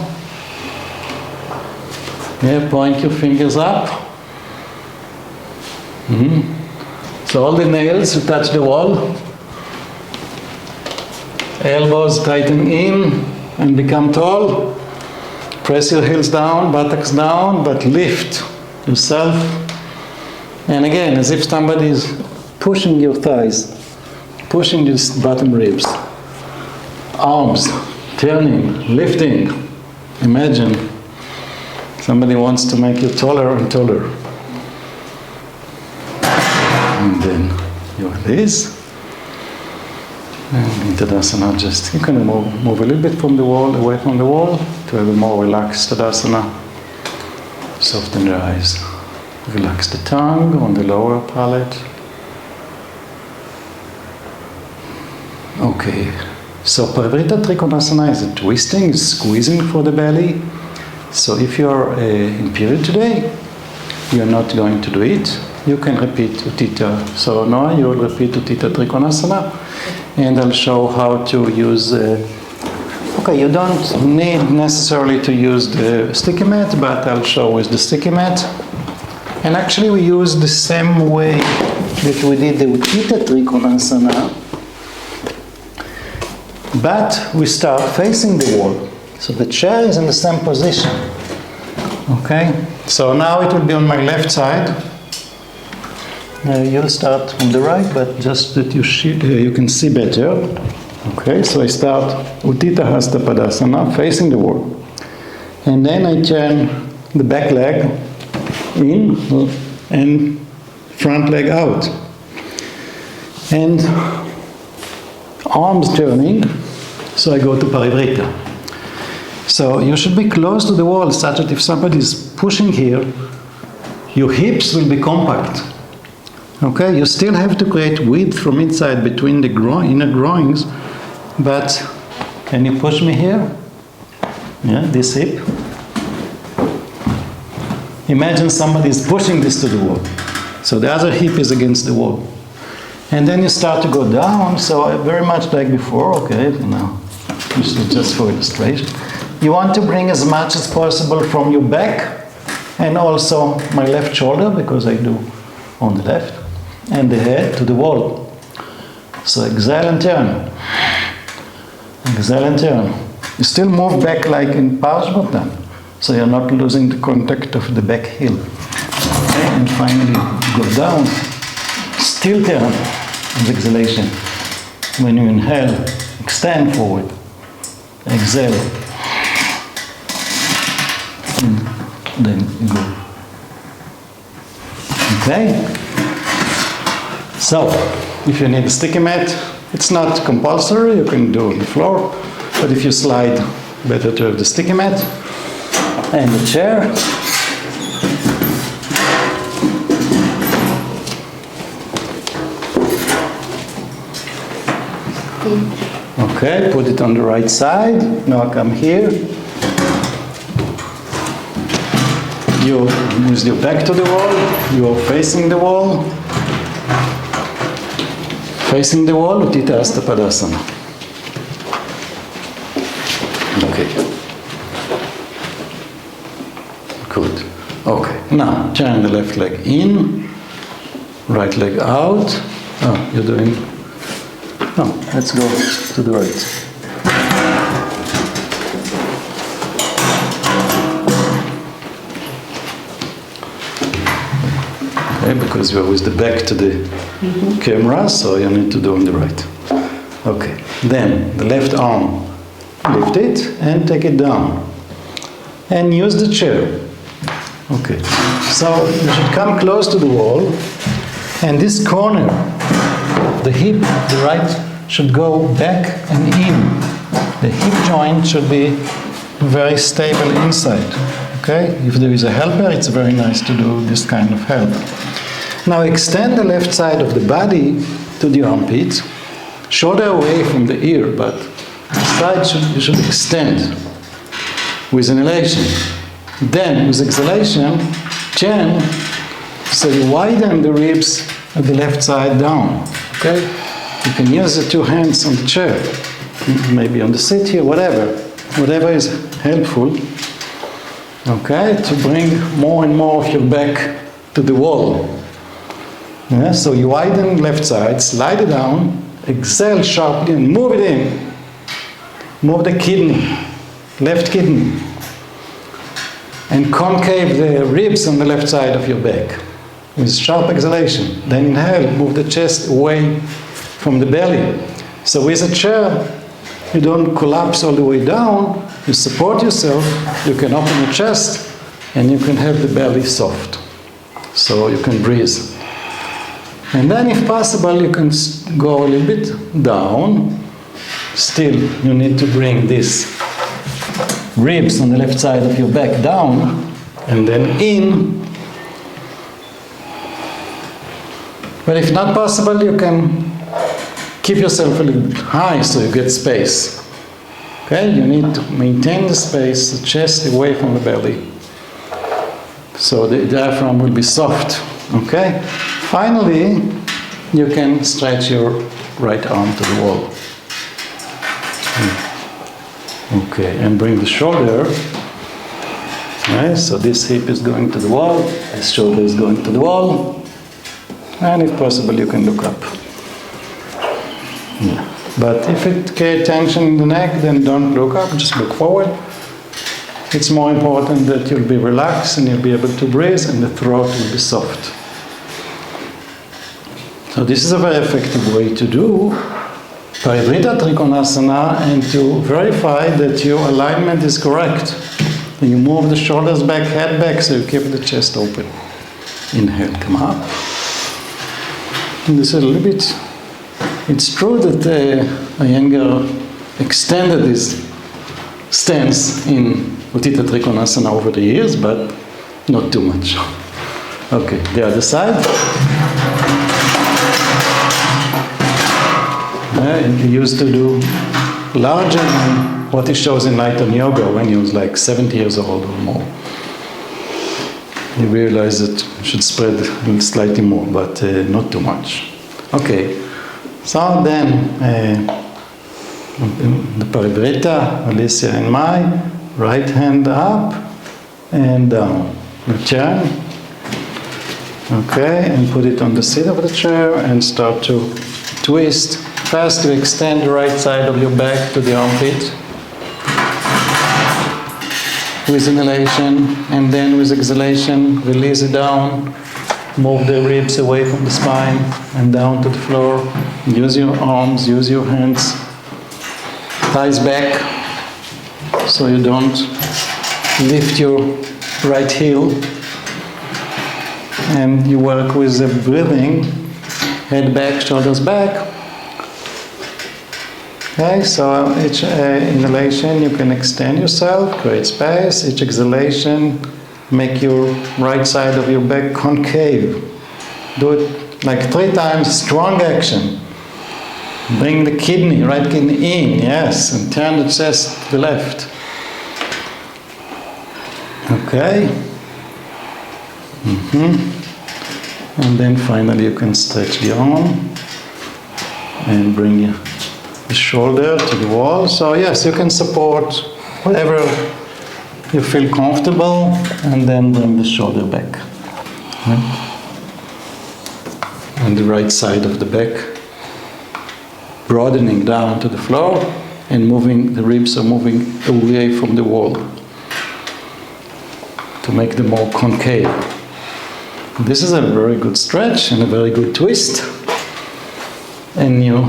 Point your fingers up. So all the nails you touch the wall. Elbows tighten in and become tall. Press your heels down, buttocks down, but lift yourself. And again, as if somebody is pushing your thighs, pushing these bottom ribs. Arms turning, lifting. Imagine somebody wants to make you taller and taller. And then you release. And in Tadasana, just you can move a little bit from the wall, away from the wall, to have a more relaxed Tadasana. Soften your eyes. Relax the tongue on the lower palate. Okay, so Parivrtta Trikonasana is a twisting, is squeezing for the belly. So if you're in period today, you're not going to do it. You can repeat Utthita. So now you will repeat Utthita Trikonasana, and I'll show how to use. Okay, you don't need necessarily to use the sticky mat, but I'll show with the sticky mat. And actually, we use the same way that we did the Utthita Trikonasana, but we start facing the wall. So the chair is in the same position. Okay, so now it will be on my left side. You'll start from the right, but just that you can see better. Okay, so I start Utthita Hasta Padasana, facing the wall. And then I turn the back leg in and front leg out. And arms turning, so I go to Parivrtta. So you should be close to the wall such that if somebody is pushing here, your hips will be compact. Okay, you still have to create width from inside between the inner groins, but can you push me here? Yeah, this hip. Imagine somebody is pushing this to the wall. So the other hip is against the wall. And then you start to go down, so very much like before. Okay, now this is just for illustration. You want to bring as much as possible from your back and also my left shoulder, because I do on the left, and the head to the wall. So exhale and turn. Exhale and turn. You still move back like in Parvatasana, so you're not losing the contact of the back heel. Okay, and finally go down, still turn with exhalation. When you inhale, extend forward. Exhale. And then go. Okay? So, if you need a sticky mat, it's not compulsory, you can do it on the floor, but if you slide, better to have the sticky mat and the chair. Okay, put it on the right side. Now come here. You with your back to the wall, you are facing the wall. Facing the wall, Utthita Hasta Padasana. Okay. Good. Okay. Now, turn the left leg in, right leg out. Oh, you're doing... Oh, let's go to the right. Okay, because you're with the back to the camera, so you need to do on the right. Okay, then the left arm, lift it and take it down. And use the chair. Okay, so you should come close to the wall, and this corner, the hip, the right, should go back and in. The hip joint should be very stable inside. Okay, if there is a helper, it's very nice to do this kind of help. Now extend the left side of the body to the armpit, shoulder away from the ear, but the side you should extend with inhalation. Then with exhalation, turn, so you widen the ribs of the left side down. Okay, you can use the two hands on the chair, maybe on the seat here, whatever is helpful. Okay, to bring more and more of your back to the wall. Yeah, so you widen left side, slide it down, exhale sharply and move it in. Move the kidney, left kidney. And concave the ribs on the left side of your back with sharp exhalation. Then inhale, move the chest away from the belly. So with a chair, you don't collapse all the way down, you support yourself, you can open your chest, and you can have the belly soft. So you can breathe. And then if possible, you can go a little bit down. Still, you need to bring these ribs on the left side of your back down, and then in. But if not possible, you can keep yourself a little bit high so you get space. Okay, you need to maintain the space, the chest away from the belly. So the diaphragm will be soft. Okay? Finally, you can stretch your right arm to the wall. Okay, and bring the shoulder. Okay, so this hip is going to the wall, this shoulder is going to the wall, and if possible you can look up. Yeah. But if it creates tension in the neck, then don't look up, just look forward. It's more important that you'll be relaxed and you'll be able to breathe and the throat will be soft. So this is a very effective way to do Parvatasana Trikonasana and to verify that your alignment is correct. And you move the shoulders back, head back, so you keep the chest open. Inhale, come up. And this is a little bit, it's true that Iyengar extended his stance in Uttita Trikonasana over the years, but not too much. Okay, the other side. He used to do larger than what he shows in Enlightened Yoga when he was like 70 years old or more. He realized that he should spread slightly more, but not too much. Okay, so then the Parivrita, Alicia and my, right hand up and down. Return. Okay, and put it on the seat of the chair and start to twist. First, you extend the right side of your back to the armpit with inhalation, and then with exhalation, release it down. Move the ribs away from the spine and down to the floor. Use your arms, use your hands. Thighs back so you don't lift your right heel. And you work with the breathing, head back, shoulders back. Okay, so each inhalation you can extend yourself, create space. Each exhalation, make your right side of your back concave. Do it like 3 times, strong action. Bring the kidney, right kidney in, yes, and turn the chest to the left. Okay. And then finally you can stretch the arm and bring the shoulder to the wall. So yes, you can support whatever you feel comfortable and then bring the shoulder back. And the right side of the back, broadening down to the floor and moving, the ribs are moving away from the wall to make them more concave. This is a very good stretch and a very good twist, and you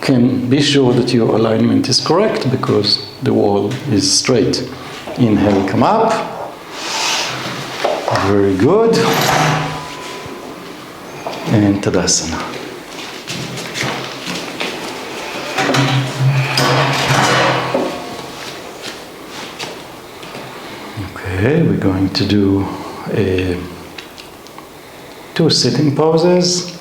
can be sure that your alignment is correct because the wall is straight. Inhale, come up. Very good. And Tadasana. Okay, we're going to do 2 sitting poses,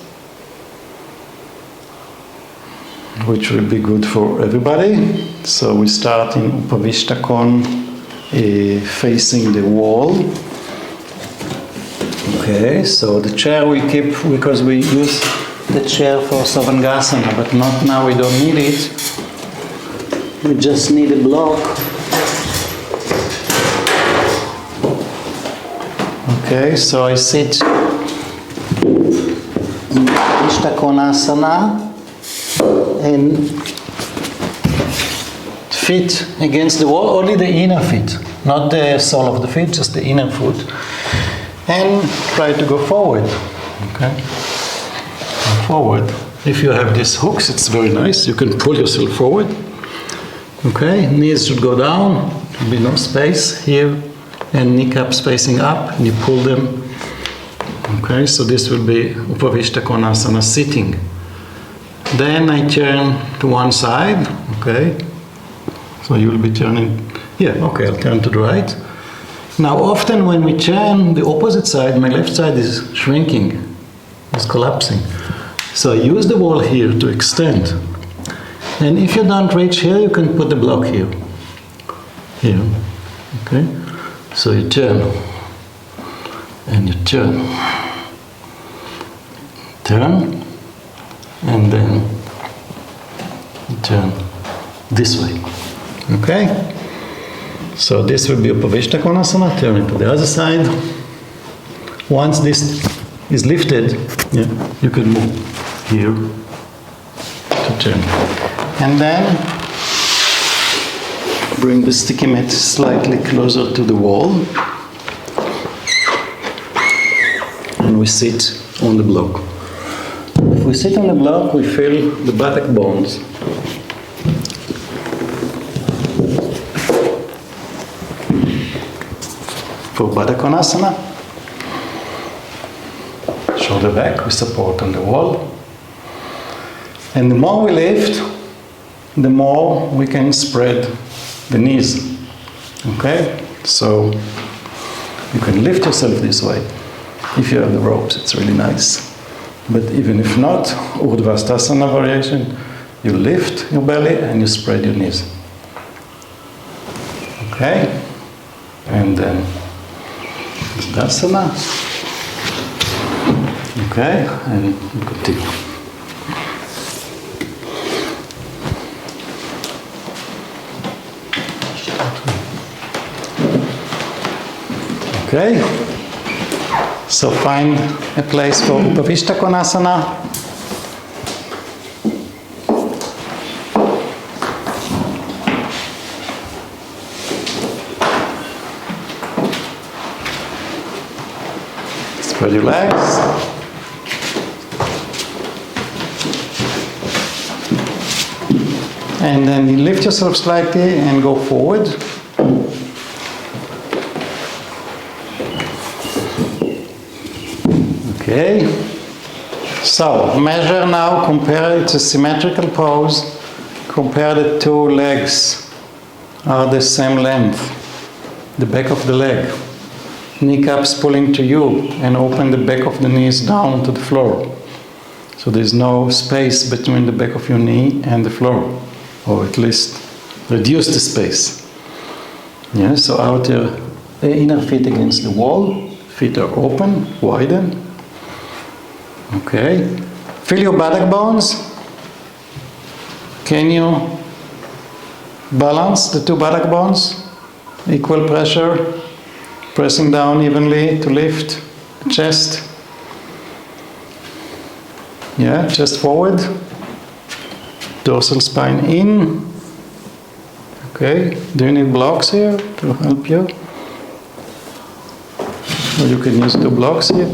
which will be good for everybody. So we start in Upavishtakon, facing the wall. Okay, so the chair we keep because we use the chair for Sarvangasana, but not now, we don't need it. We just need a block. Okay, so I sit in Upavishtakonasana and feet against the wall, only the inner feet, not the sole of the feet, just the inner foot. And try to go forward. Okay? Go forward. If you have these hooks, it's very nice. You can pull yourself forward. Okay? Knees should go down. There'll be no space here. And kneecaps facing up, and you pull them. Okay? So this will be Upavishtakonasana sitting. Then I turn to one side. Okay? So you will be turning. Yeah, okay, I'll turn to the right. Now, often when we turn the opposite side, my left side is shrinking, is collapsing. So I use the wall here to extend. And if you don't reach here, you can put the block here. Here. Okay? So you turn. And you turn. Turn. And then you turn this way. Okay? So this will be Upavishtakonasana. Turn it to the other side. Once this is lifted, you can move here to turn. And then bring the sticky mat slightly closer to the wall. And we sit on the block. If we sit on the block, we feel the buttock bones. For Badaknasana, shoulder back, we support on the wall. And the more we lift, the more we can spread the knees. Okay? So you can lift yourself this way. If you have the ropes, it's really nice. But even if not, Urdhva variation, you lift your belly and you spread your knees. Okay? And then Tadasana. Okay? And you continue. Okay, so find a place for Upavishtakonasana. Spread your legs. And then you lift yourself slightly and go forward. Okay, so measure now, compare it to symmetrical pose, compare the two legs are the same length, the back of the leg, kneecaps pulling to you and open the back of the knees down to the floor. So there's no space between the back of your knee and the floor, or at least reduce the space. Yeah, so outer, inner feet against the wall, feet are open, widen. Okay, feel your buttock bones. Can you balance the two buttock bones? Equal pressure, pressing down evenly to lift the chest. Yeah, chest forward. Dorsal spine in. Okay, do you need blocks here to help you? Or you can use two blocks here.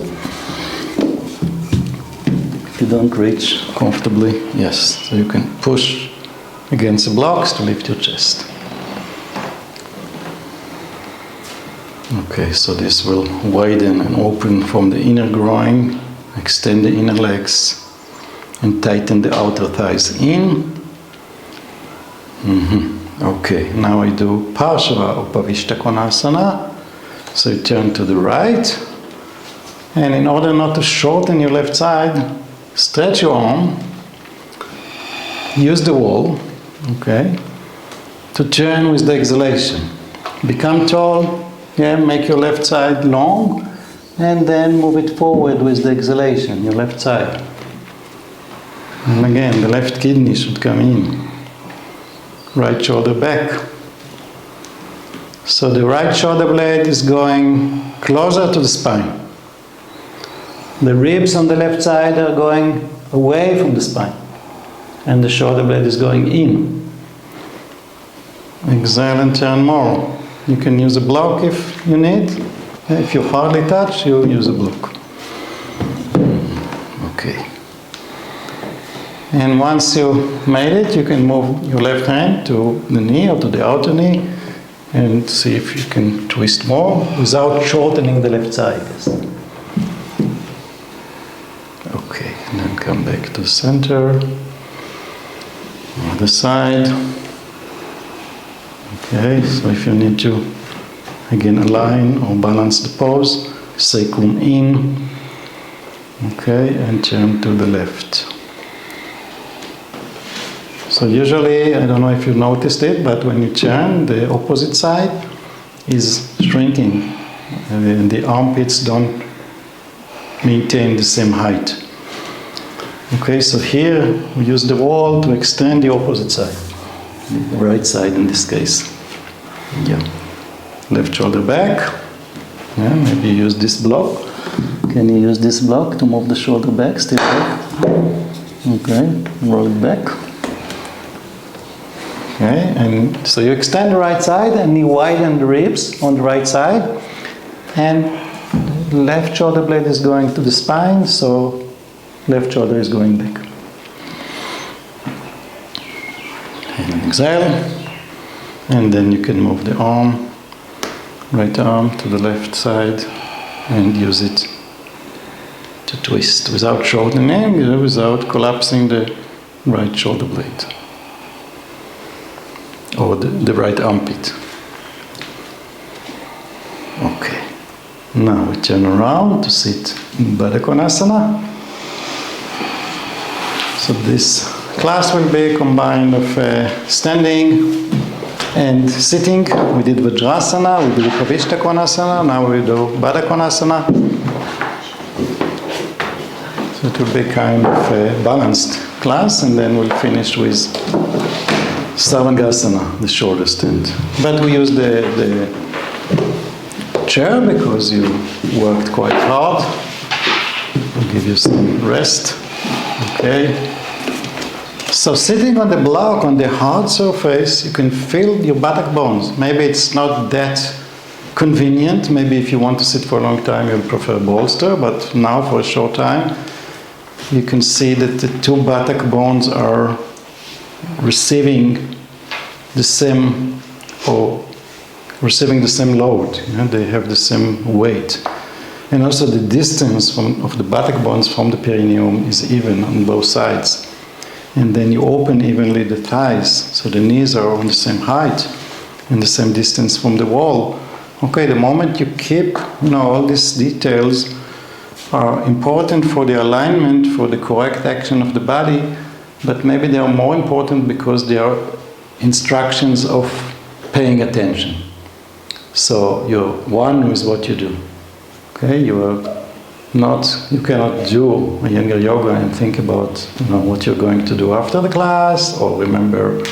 If you don't reach comfortably, yes, so you can push against the blocks to lift your chest. Okay, so this will widen and open from the inner groin, extend the inner legs, and tighten the outer thighs in. Okay, now I do Parshva Upavishtakonasana. So you turn to the right, and in order not to shorten your left side, stretch your arm, use the wall, okay, to turn with the exhalation. Become tall, yeah, make your left side long, and then move it forward with the exhalation, your left side. And again, the left kidney should come in. Right shoulder back. So the right shoulder blade is going closer to the spine. The ribs on the left side are going away from the spine. And the shoulder blade is going in. Exhale and turn more. You can use a block if you need. If you hardly touch, you use a block. Okay. And once you made it, you can move your left hand to the knee or to the outer knee and see if you can twist more without shortening the left side. Okay, and then come back to center. Other side. Okay, so if you need to again align or balance the pose, Seikum in, Okay, and turn to the left. So usually, I don't know if you noticed it, but when you turn, the opposite side is shrinking, and the armpits don't maintain the same height. Okay, so here we use the wall to extend the opposite side, the right side in this case. Yeah. Left shoulder back. Yeah, maybe use this block. Can you use this block to move the shoulder back, still back? Okay, roll it back. Okay, and so you extend the right side and you widen the ribs on the right side, and the left shoulder blade is going to the spine, so left shoulder is going back. And exhale, and then you can move the arm, right arm to the left side, and use it to twist without shortening, without collapsing the right shoulder blade or the right armpit. Okay, now we turn around to sit in Badaknasana. So this class will be combined of standing and sitting. We did Vajrasana, we did Konasana, now we do Badaknasana. So it will be kind of a balanced class, and then we'll finish with Sarvangasana, the shoulder stand. But we use the chair because you worked quite hard. We'll give you some rest. Okay. So sitting on the block, on the hard surface, you can feel your buttock bones. Maybe it's not that convenient. Maybe if you want to sit for a long time, you'll prefer a bolster. But now, for a short time, you can see that the two buttock bones are receiving the same, or receiving the same load. You know, they have the same weight. And also the distance of the buttock bones from the perineum is even on both sides. And then you open evenly the thighs, so the knees are on the same height and the same distance from the wall. Okay, the moment you keep, all these details are important for the alignment, for the correct action of the body, but maybe they are more important because they are instructions of paying attention. So you're one with what you do. Okay, you cannot do Iyengar Yoga and think about what you're going to do after the class, or remember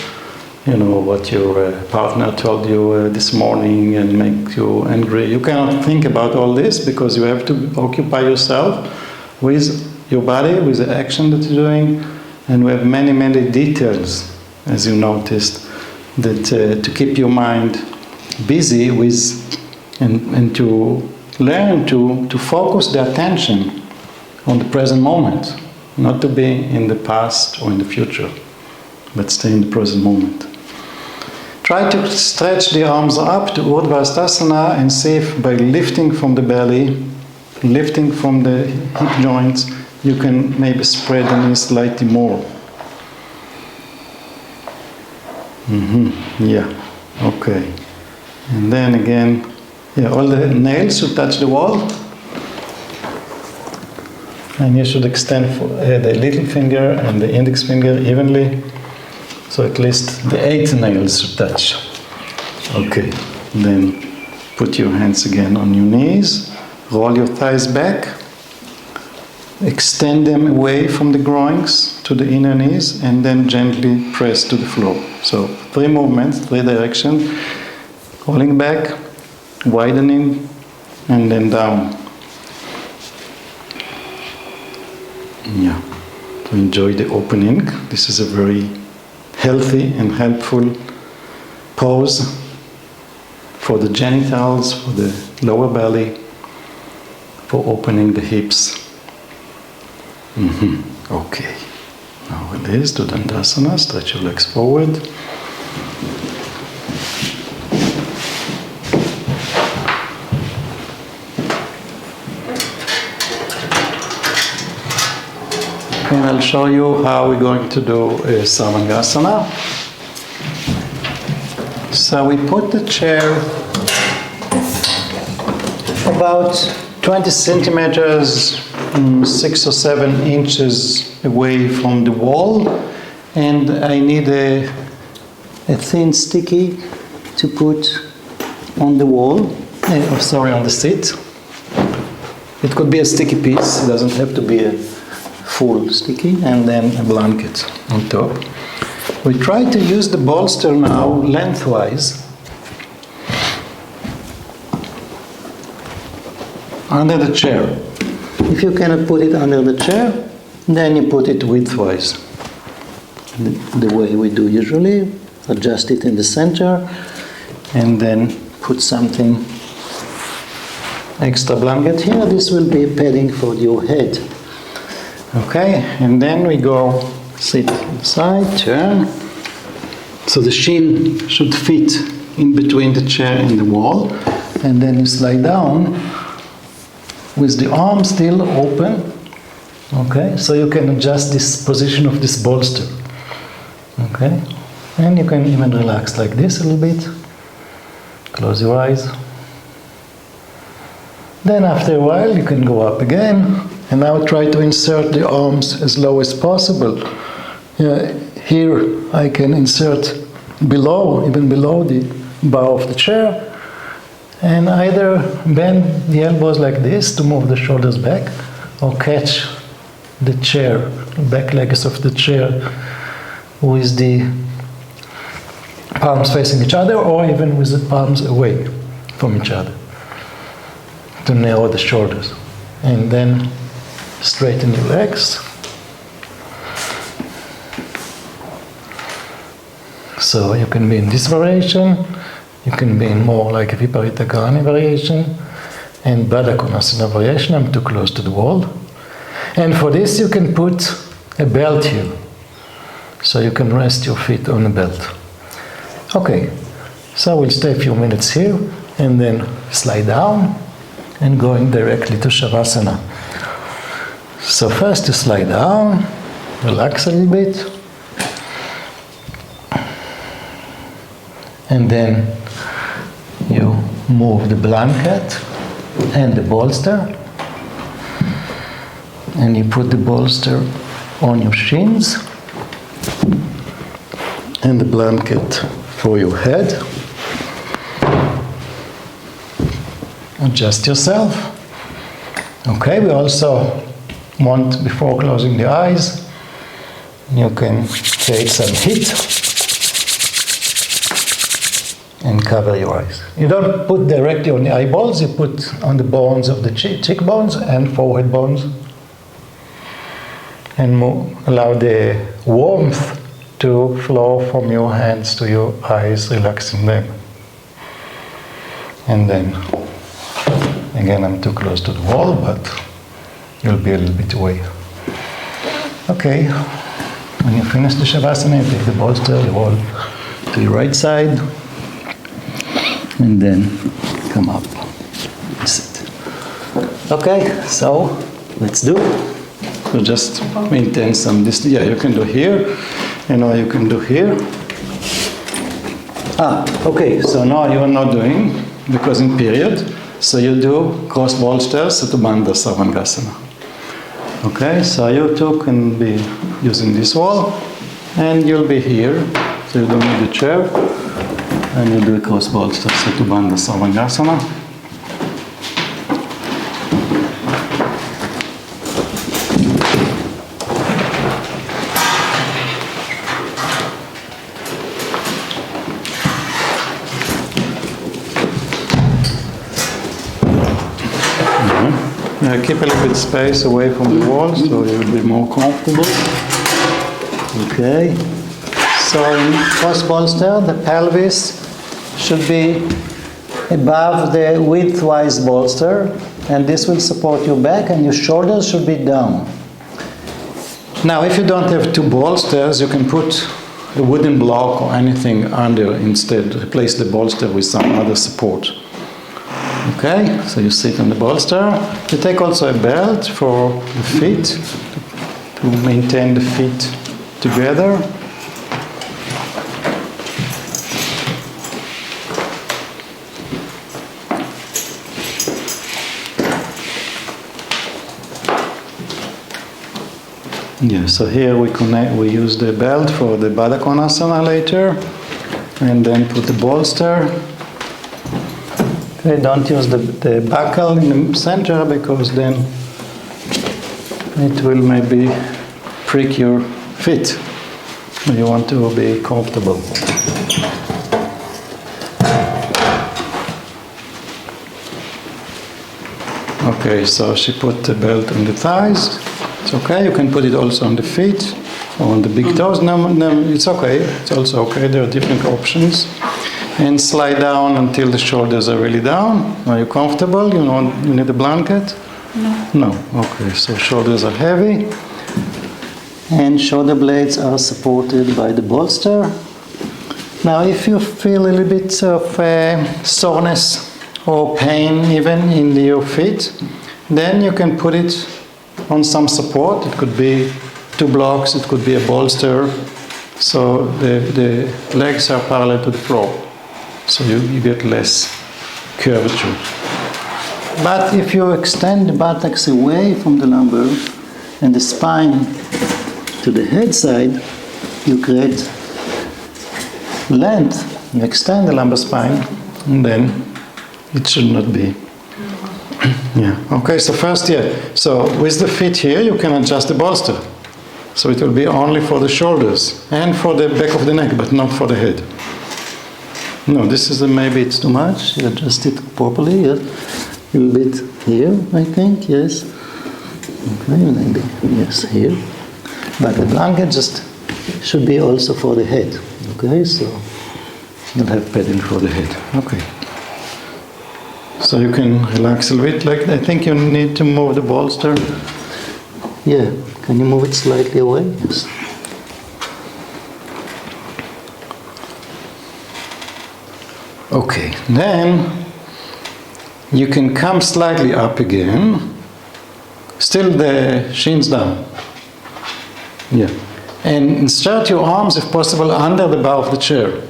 what your partner told you this morning and make you angry. You cannot think about all this because you have to occupy yourself with your body, with the action that you're doing, and we have many, many details, as you noticed, that to keep your mind busy with and to learn to focus the attention on the present moment, not to be in the past or in the future, but stay in the present moment. Try to stretch the arms up to Urdhva and see if by lifting from the belly, lifting from the hip joints, you can maybe spread the knees slightly more. Yeah, okay. And then again, all the nails should touch the wall. And you should extend the little finger and the index finger evenly. So at least the 8 nails should touch. Okay, then put your hands again on your knees. Roll your thighs back. Extend them away from the groins to the inner knees, and then gently press to the floor. So 3 movements, 3 directions. Rolling back, widening, and then down. Yeah, to enjoy the opening. This is a very healthy and helpful pose for the genitals, for the lower belly, for opening the hips. Okay, now it is to Tadasana. Stretch your legs forward. And I'll show you how we're going to do Sarvangasana. So we put the chair about 20 centimeters 6 or 7 inches away from the wall, and I need a thin sticky to put on the wall, on the seat. It could be a sticky piece, it doesn't have to be a full sticky, and then a blanket on top. We try to use the bolster now lengthwise under the chair. If you cannot put it under the chair, then you put it widthwise. The way we do usually, adjust it in the center, and then put something extra blanket here. This will be padding for your head. Okay, and then we go sit inside, turn. So the shin should fit in between the chair and the wall, and then you slide down with the arm still open. Okay, so you can adjust this position of this bolster. Okay, and you can even relax like this a little bit. Close your eyes. Then after a while you can go up again, and now try to insert the arms as low as possible. Here I can insert below, even below the bar of the chair, and either bend the elbows like this to move the shoulders back, or catch the chair, back legs of the chair with the palms facing each other, or even with the palms away from each other to narrow the shoulders. And then straighten your legs. So you can be in this variation, you can be in more like a Viparita Karani variation, and Badaknasana variation. I'm too close to the wall. And for this you can put a belt here, so you can rest your feet on the belt. Okay, so we'll stay a few minutes here, and then slide down, and going directly to Shavasana. So first you slide down, relax a little bit, and then you move the blanket and the bolster, and you put the bolster on your shins and the blanket for your head. Adjust yourself. Okay, we also want, before closing the eyes, you can create some heat and cover your eyes. You don't put directly on the eyeballs, you put on the bones of the cheekbones and forehead bones, and allow the warmth to flow from your hands to your eyes, relaxing them. And then, again, I'm too close to the wall, but you'll be a little bit away. Okay, when you finish the Shavasana, you take the bolster, you roll to your right side, and then come up and sit. Okay, so let's do. So just maintain some distance. Yeah, you can do here, and you can do here. Okay, so now you are not doing, because in period, so you do cross bolsters, Satubandha Sarvangasana. Okay, so you two can be using this wall, and you'll be here, so you don't need a chair, and you do a cross bolster, Satubandha Sarvangasana. Keep a little bit space away from the wall so you'll be more comfortable. Okay. So in cross bolster, the pelvis should be above the widthwise bolster, and this will support your back, and your shoulders should be down. Now, if you don't have two bolsters, you can put a wooden block or anything under instead. Replace the bolster with some other support. Okay, so you sit on the bolster. You take also a belt for the feet to maintain the feet together. Yeah, so here we use the belt for the Badaknasana later, and then put the bolster. Okay, don't use the buckle in the center because then it will maybe prick your feet. You want to be comfortable. Okay, so she put the belt on the thighs. It's okay, you can put it also on the feet or on the big toes. No, it's okay, it's also okay, there are different options. And slide down until the shoulders are really down. Are you comfortable? You need a blanket? No. No, okay, so shoulders are heavy. And shoulder blades are supported by the bolster. Now if you feel a little bit of soreness or pain even in your feet, then you can put it on some support. It could be 2 blocks, it could be a bolster, so the legs are parallel to the floor, so you get less curvature. But if you extend the buttocks away from the lumbar and the spine to the head side, you create length, you extend the lumbar spine, and then it should not be. Yeah. Okay, so first, so with the feet here, you can adjust the bolster. So it will be only for the shoulders and for the back of the neck, but not for the head. No, this is maybe it's too much. You adjust it properly. A little bit here, I think. Yes. Okay, maybe yes here. But the blanket just should be also for the head. Okay, so you'll have padding for the head. Okay. So you can relax a little bit. Like I think you need to move the bolster. Yeah. Can you move it slightly away? Yes. Okay. Then you can come slightly up again. Still the shins down. Yeah. And insert your arms, if possible, under the bar of the chair.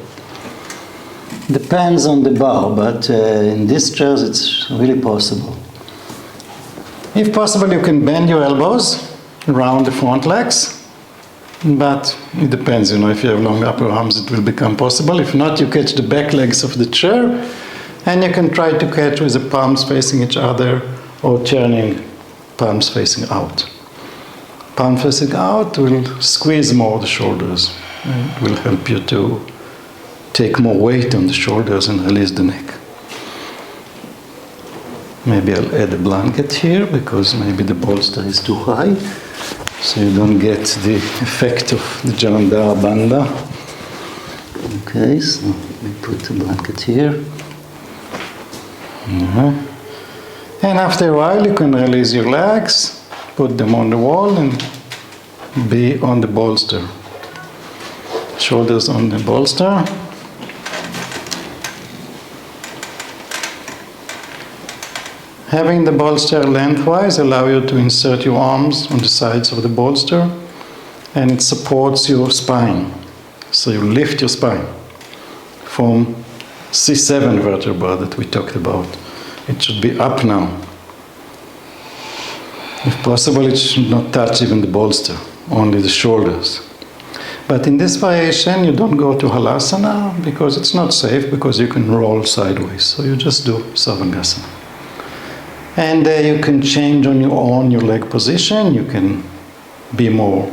Depends on the bar, but in these chairs it's really possible. If possible, you can bend your elbows around the front legs, but it depends, if you have long upper arms it will become possible. If not, you catch the back legs of the chair, and you can try to catch with the palms facing each other or turning palms facing out. Palm facing out will squeeze more the shoulders and it will help you to take more weight on the shoulders and release the neck. Maybe I'll add a blanket here because maybe the bolster is too high, so you don't get the effect of the Jalandhara Bandha. Okay, so we put a blanket here. And after a while you can release your legs, put them on the wall and be on the bolster. Shoulders on the bolster. Having the bolster lengthwise allow you to insert your arms on the sides of the bolster, and it supports your spine. So you lift your spine from C7 vertebra that we talked about. It should be up now. If possible, it should not touch even the bolster, only the shoulders. But in this variation, you don't go to Halasana because it's not safe, because you can roll sideways. So you just do Sarvangasana. And you can change on your own your leg position. You can be more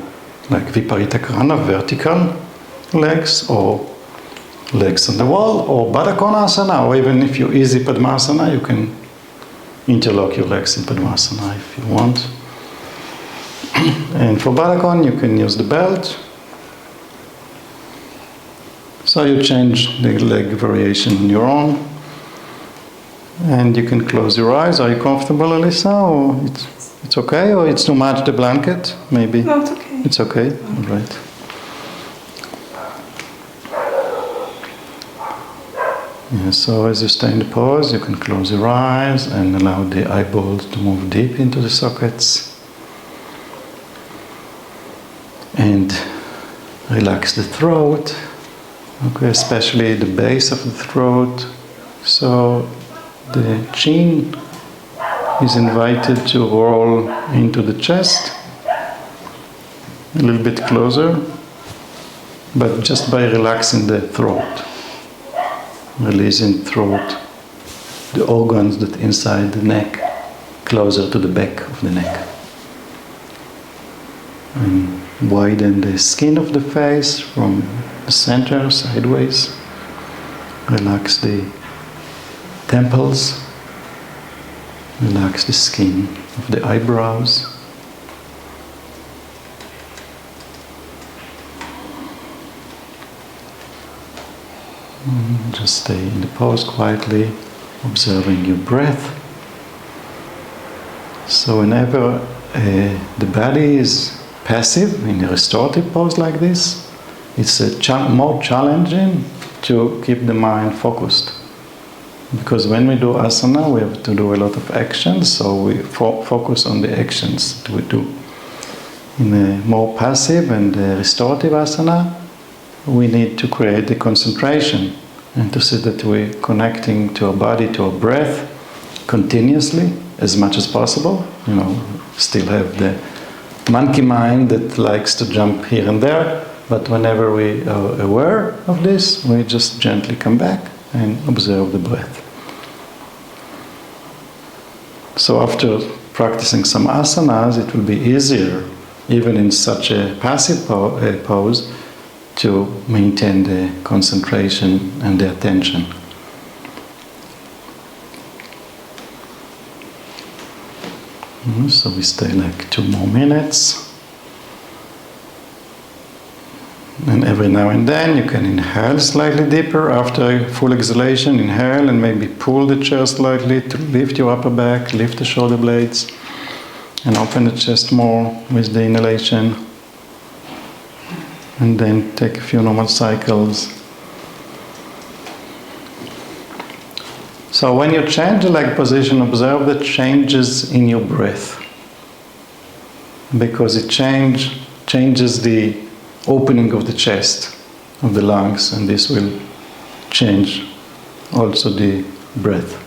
like Viparita Karana, vertical legs, or legs on the wall, or Badaknasana, or even if you're easy Padmasana, you can interlock your legs in Padmasana if you want. And for Badakon, you can use the belt. So you change the leg variation on your own. And you can close your eyes. Are you comfortable, Alyssa? Or it's okay? Or it's too much, the blanket? Maybe? No, it's okay. It's okay? All right. Yeah, so as you stay in the pose, you can close your eyes and allow the eyeballs to move deep into the sockets. And relax the throat. Okay, especially the base of the throat. So the chin is invited to roll into the chest. a little bit closer, but just by relaxing the throat, releasing throat, the organs that inside the neck, closer to the back of the neck. And widen the skin of the face from the center, sideways. Relax the temples. Relax the skin of the eyebrows. Just stay in the pose quietly, observing your breath. So whenever the body is passive in a restorative pose like this, it's more challenging to keep the mind focused. Because when we do asana, we have to do a lot of actions, so we focus on the actions that we do. In a more passive and restorative asana, we need to create the concentration and to see that we're connecting to our body, to our breath continuously as much as possible. You know, still have the monkey mind that likes to jump here and there, but whenever we are aware of this, we just gently come back and observe the breath. So after practicing some asanas, it will be easier, even in such a passive pose, to maintain the concentration and the attention. So we stay like 2 more minutes. And every now and then you can inhale slightly deeper. After a full exhalation, inhale and maybe pull the chair slightly to lift your upper back, lift the shoulder blades, and open the chest more with the inhalation. And then take a few normal cycles. So when you change the leg position, observe the changes in your breath. Because it changes the opening of the chest, of the lungs, and this will change also the breath.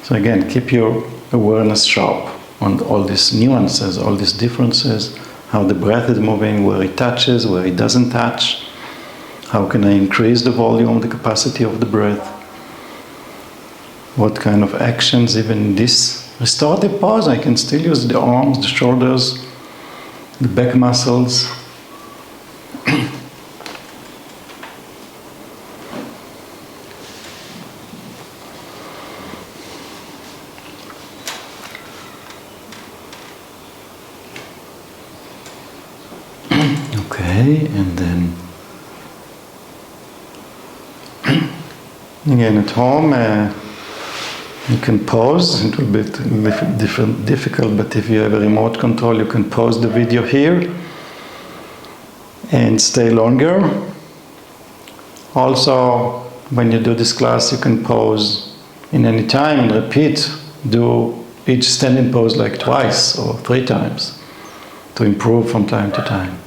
So again, keep your awareness sharp on all these nuances, all these differences, how the breath is moving, where it touches, where it doesn't touch. How can I increase the volume, the capacity of the breath? What kind of actions, even in this restorative pose, I can still use the arms, the shoulders, the back muscles. Okay, and then again at home, you can pause. It will be difficult, but if you have a remote control, you can pause the video here and stay longer. Also, when you do this class, you can pause in any time and repeat. Do each standing pose like twice or 3 times to improve from time to time.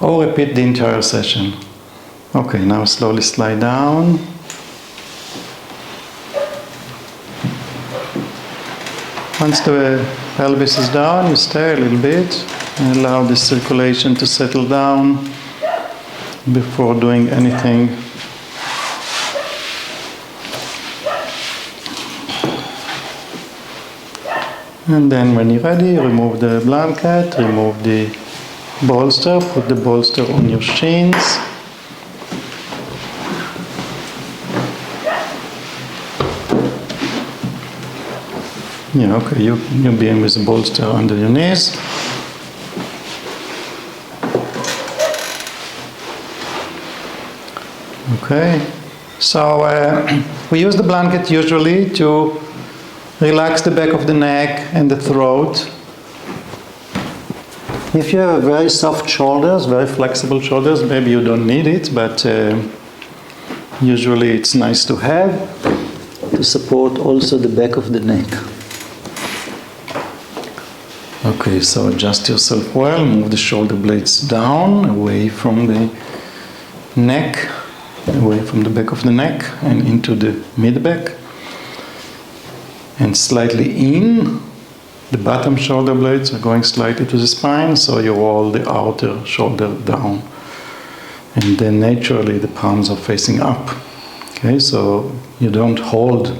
Or repeat the entire session. Okay, now slowly slide down. Once the pelvis is down, you stay a little bit and allow the circulation to settle down before doing anything. And then when you're ready, remove the blanket, remove the bolster, put the bolster on your shins. Yeah, okay, you'll be in with the bolster under your knees. Okay, so we use the blanket usually to relax the back of the neck and the throat. If you have very soft shoulders, very flexible shoulders, maybe you don't need it, but usually it's nice to have to support also the back of the neck. Okay, so adjust yourself well, move the shoulder blades down, away from the neck, away from the back of the neck and into the mid-back. And slightly in The bottom shoulder blades are going slightly to the spine, so you roll the outer shoulder down. And then naturally the palms are facing up. Okay, so you don't hold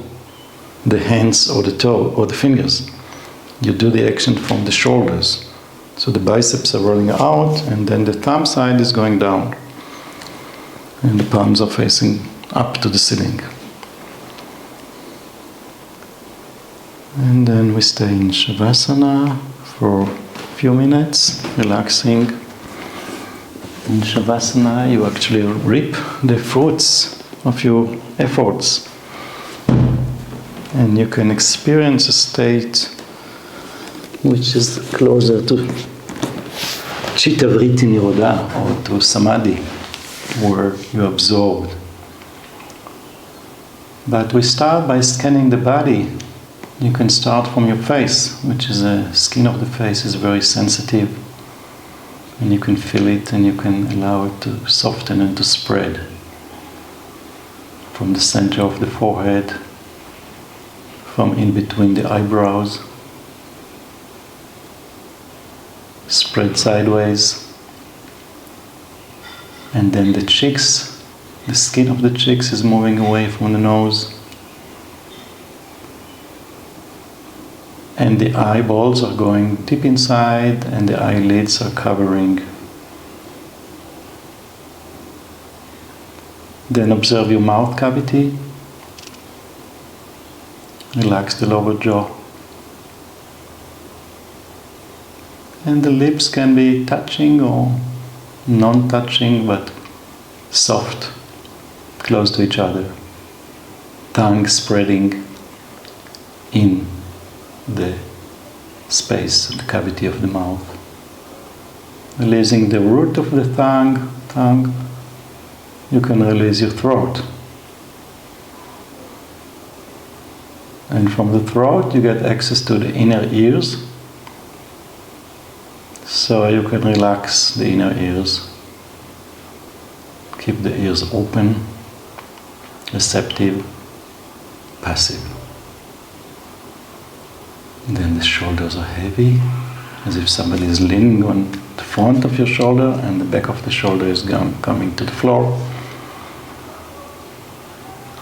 the hands or the toe or the fingers. You do the action from the shoulders. So the biceps are rolling out, and then the thumb side is going down. And the palms are facing up to the ceiling. And then we stay in Shavasana for a few minutes, relaxing. In Shavasana, you actually reap the fruits of your efforts. And you can experience a state which is closer to Chitta Vritti Nirodha, or to Samadhi, where you're absorbed. But we start by scanning the body. You can start from your face, which is the skin of the face is very sensitive. And you can feel it, and you can allow it to soften and to spread. From the center of the forehead, from in between the eyebrows, spread sideways, and then the cheeks, the skin of the cheeks is moving away from the nose, and the eyeballs are going deep inside, and the eyelids are covering. Then observe your mouth cavity. Relax the lower jaw. And the lips can be touching or non-touching, but soft, close to each other. Tongue spreading in the space, the cavity of the mouth. Releasing the root of the tongue, you can release your throat. And from the throat you get access to the inner ears. So you can relax the inner ears. Keep the ears open, receptive, passive. And then the shoulders are heavy, as if somebody is leaning on the front of your shoulder and the back of the shoulder is coming to the floor.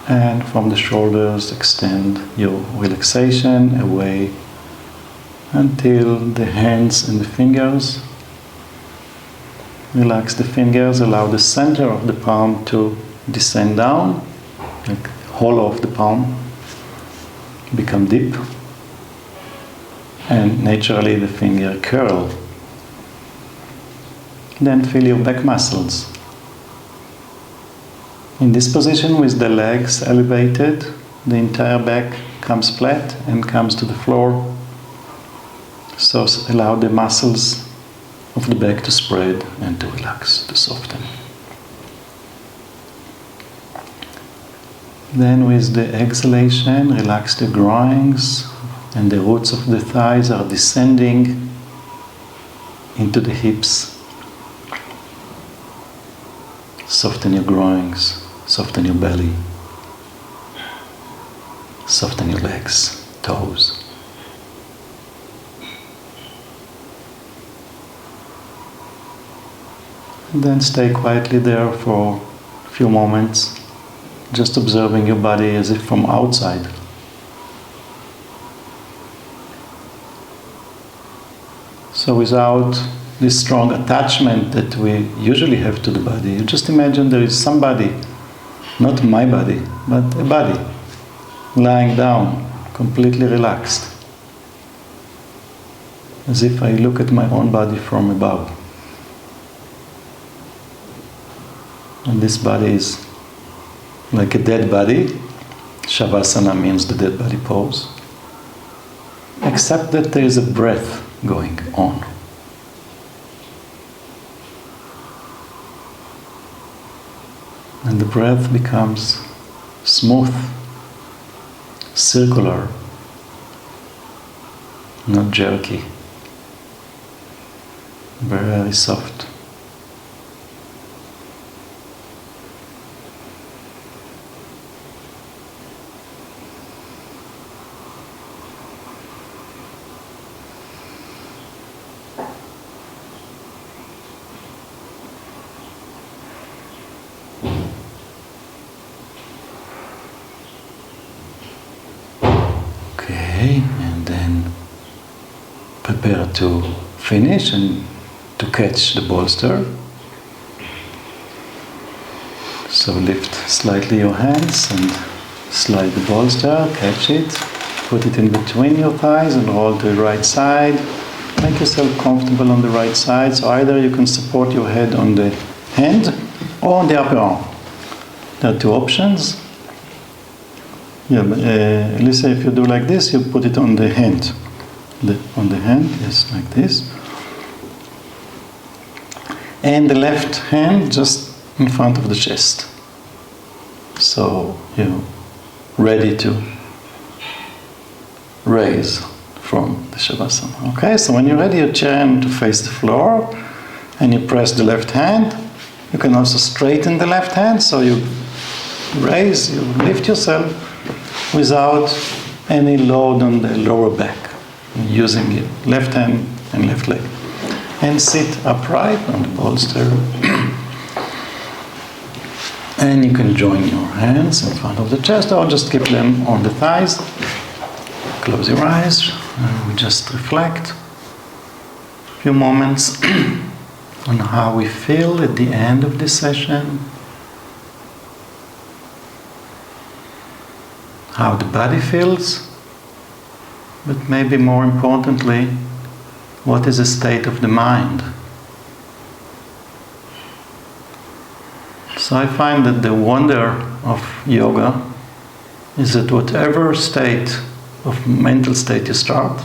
And from the shoulders, extend your relaxation away until the hands and the fingers. Relax the fingers, allow the center of the palm to descend down, like hollow of the palm, become deep. And naturally the finger curl. Then feel your back muscles. In this position, with the legs elevated, the entire back comes flat and comes to the floor. So allow the muscles of the back to spread and to relax, to soften. Then with the exhalation, relax the groins, and the roots of the thighs are descending into the hips. Soften your groins, soften your belly, soften your legs, toes. And then stay quietly there for a few moments, just observing your body as if from outside. So without this strong attachment that we usually have to the body, you just imagine there is somebody, not my body, but a body, lying down, completely relaxed. As if I look at my own body from above. And this body is like a dead body. Shavasana means the dead body pose. Except that there is a breath going on. And the breath becomes smooth, circular, not jerky, very soft. Okay, and then prepare to finish and to catch the bolster. So lift slightly your hands and slide the bolster, catch it, put it in between your thighs and roll to the right side. Make yourself comfortable on the right side, so either you can support your head on the hand or on the upper arm. There are two options. Yeah, but, let's say if you do like this, you put it on the hand. On the hand, yes, like this. And the left hand just in front of the chest. So you're ready to raise from the Shavasana. Okay, so when you're ready, you turn to face the floor and you press the left hand. You can also straighten the left hand, so you raise, you lift yourself without any load on the lower back, using your left hand and left leg. And sit upright on the bolster. And you can join your hands in front of the chest or just keep them on the thighs. Close your eyes. We just reflect a few moments on how we feel at the end of this session. How the body feels. But maybe more importantly, what is the state of the mind? So I find that the wonder of yoga is that whatever state of mental state you start,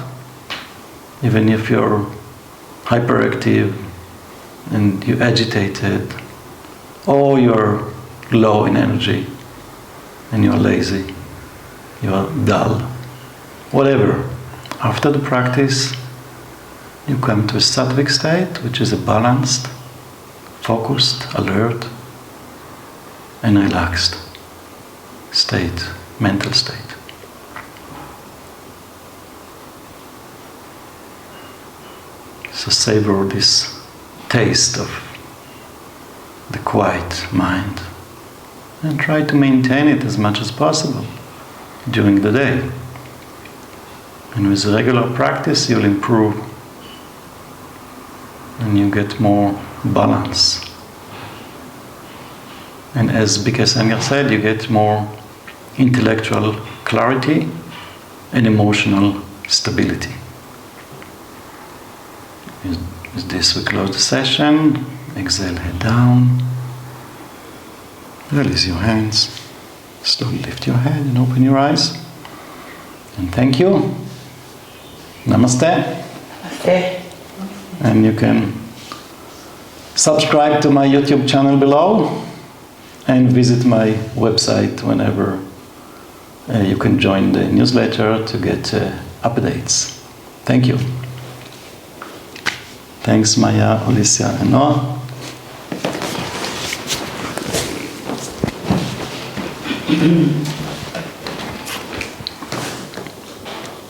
even if you're hyperactive and you're agitated, or you're low in energy and you're lazy, you're dull, whatever, after the practice you come to a sattvic state, which is a balanced, focused, alert, and relaxed state, mental state. So savor this taste of the quiet mind and try to maintain it as much as possible during the day. And with regular practice you'll improve and you get more balance. And as Iyengar said, you get more intellectual clarity and emotional stability. With this we close the session. Exhale, head down. Release your hands. Slowly lift your head and open your eyes. And thank you. Namaste. Namaste. And you can subscribe to my YouTube channel below and visit my website whenever you can join the newsletter to get updates. Thank you. Thanks, Maya, Alicia, and Noah.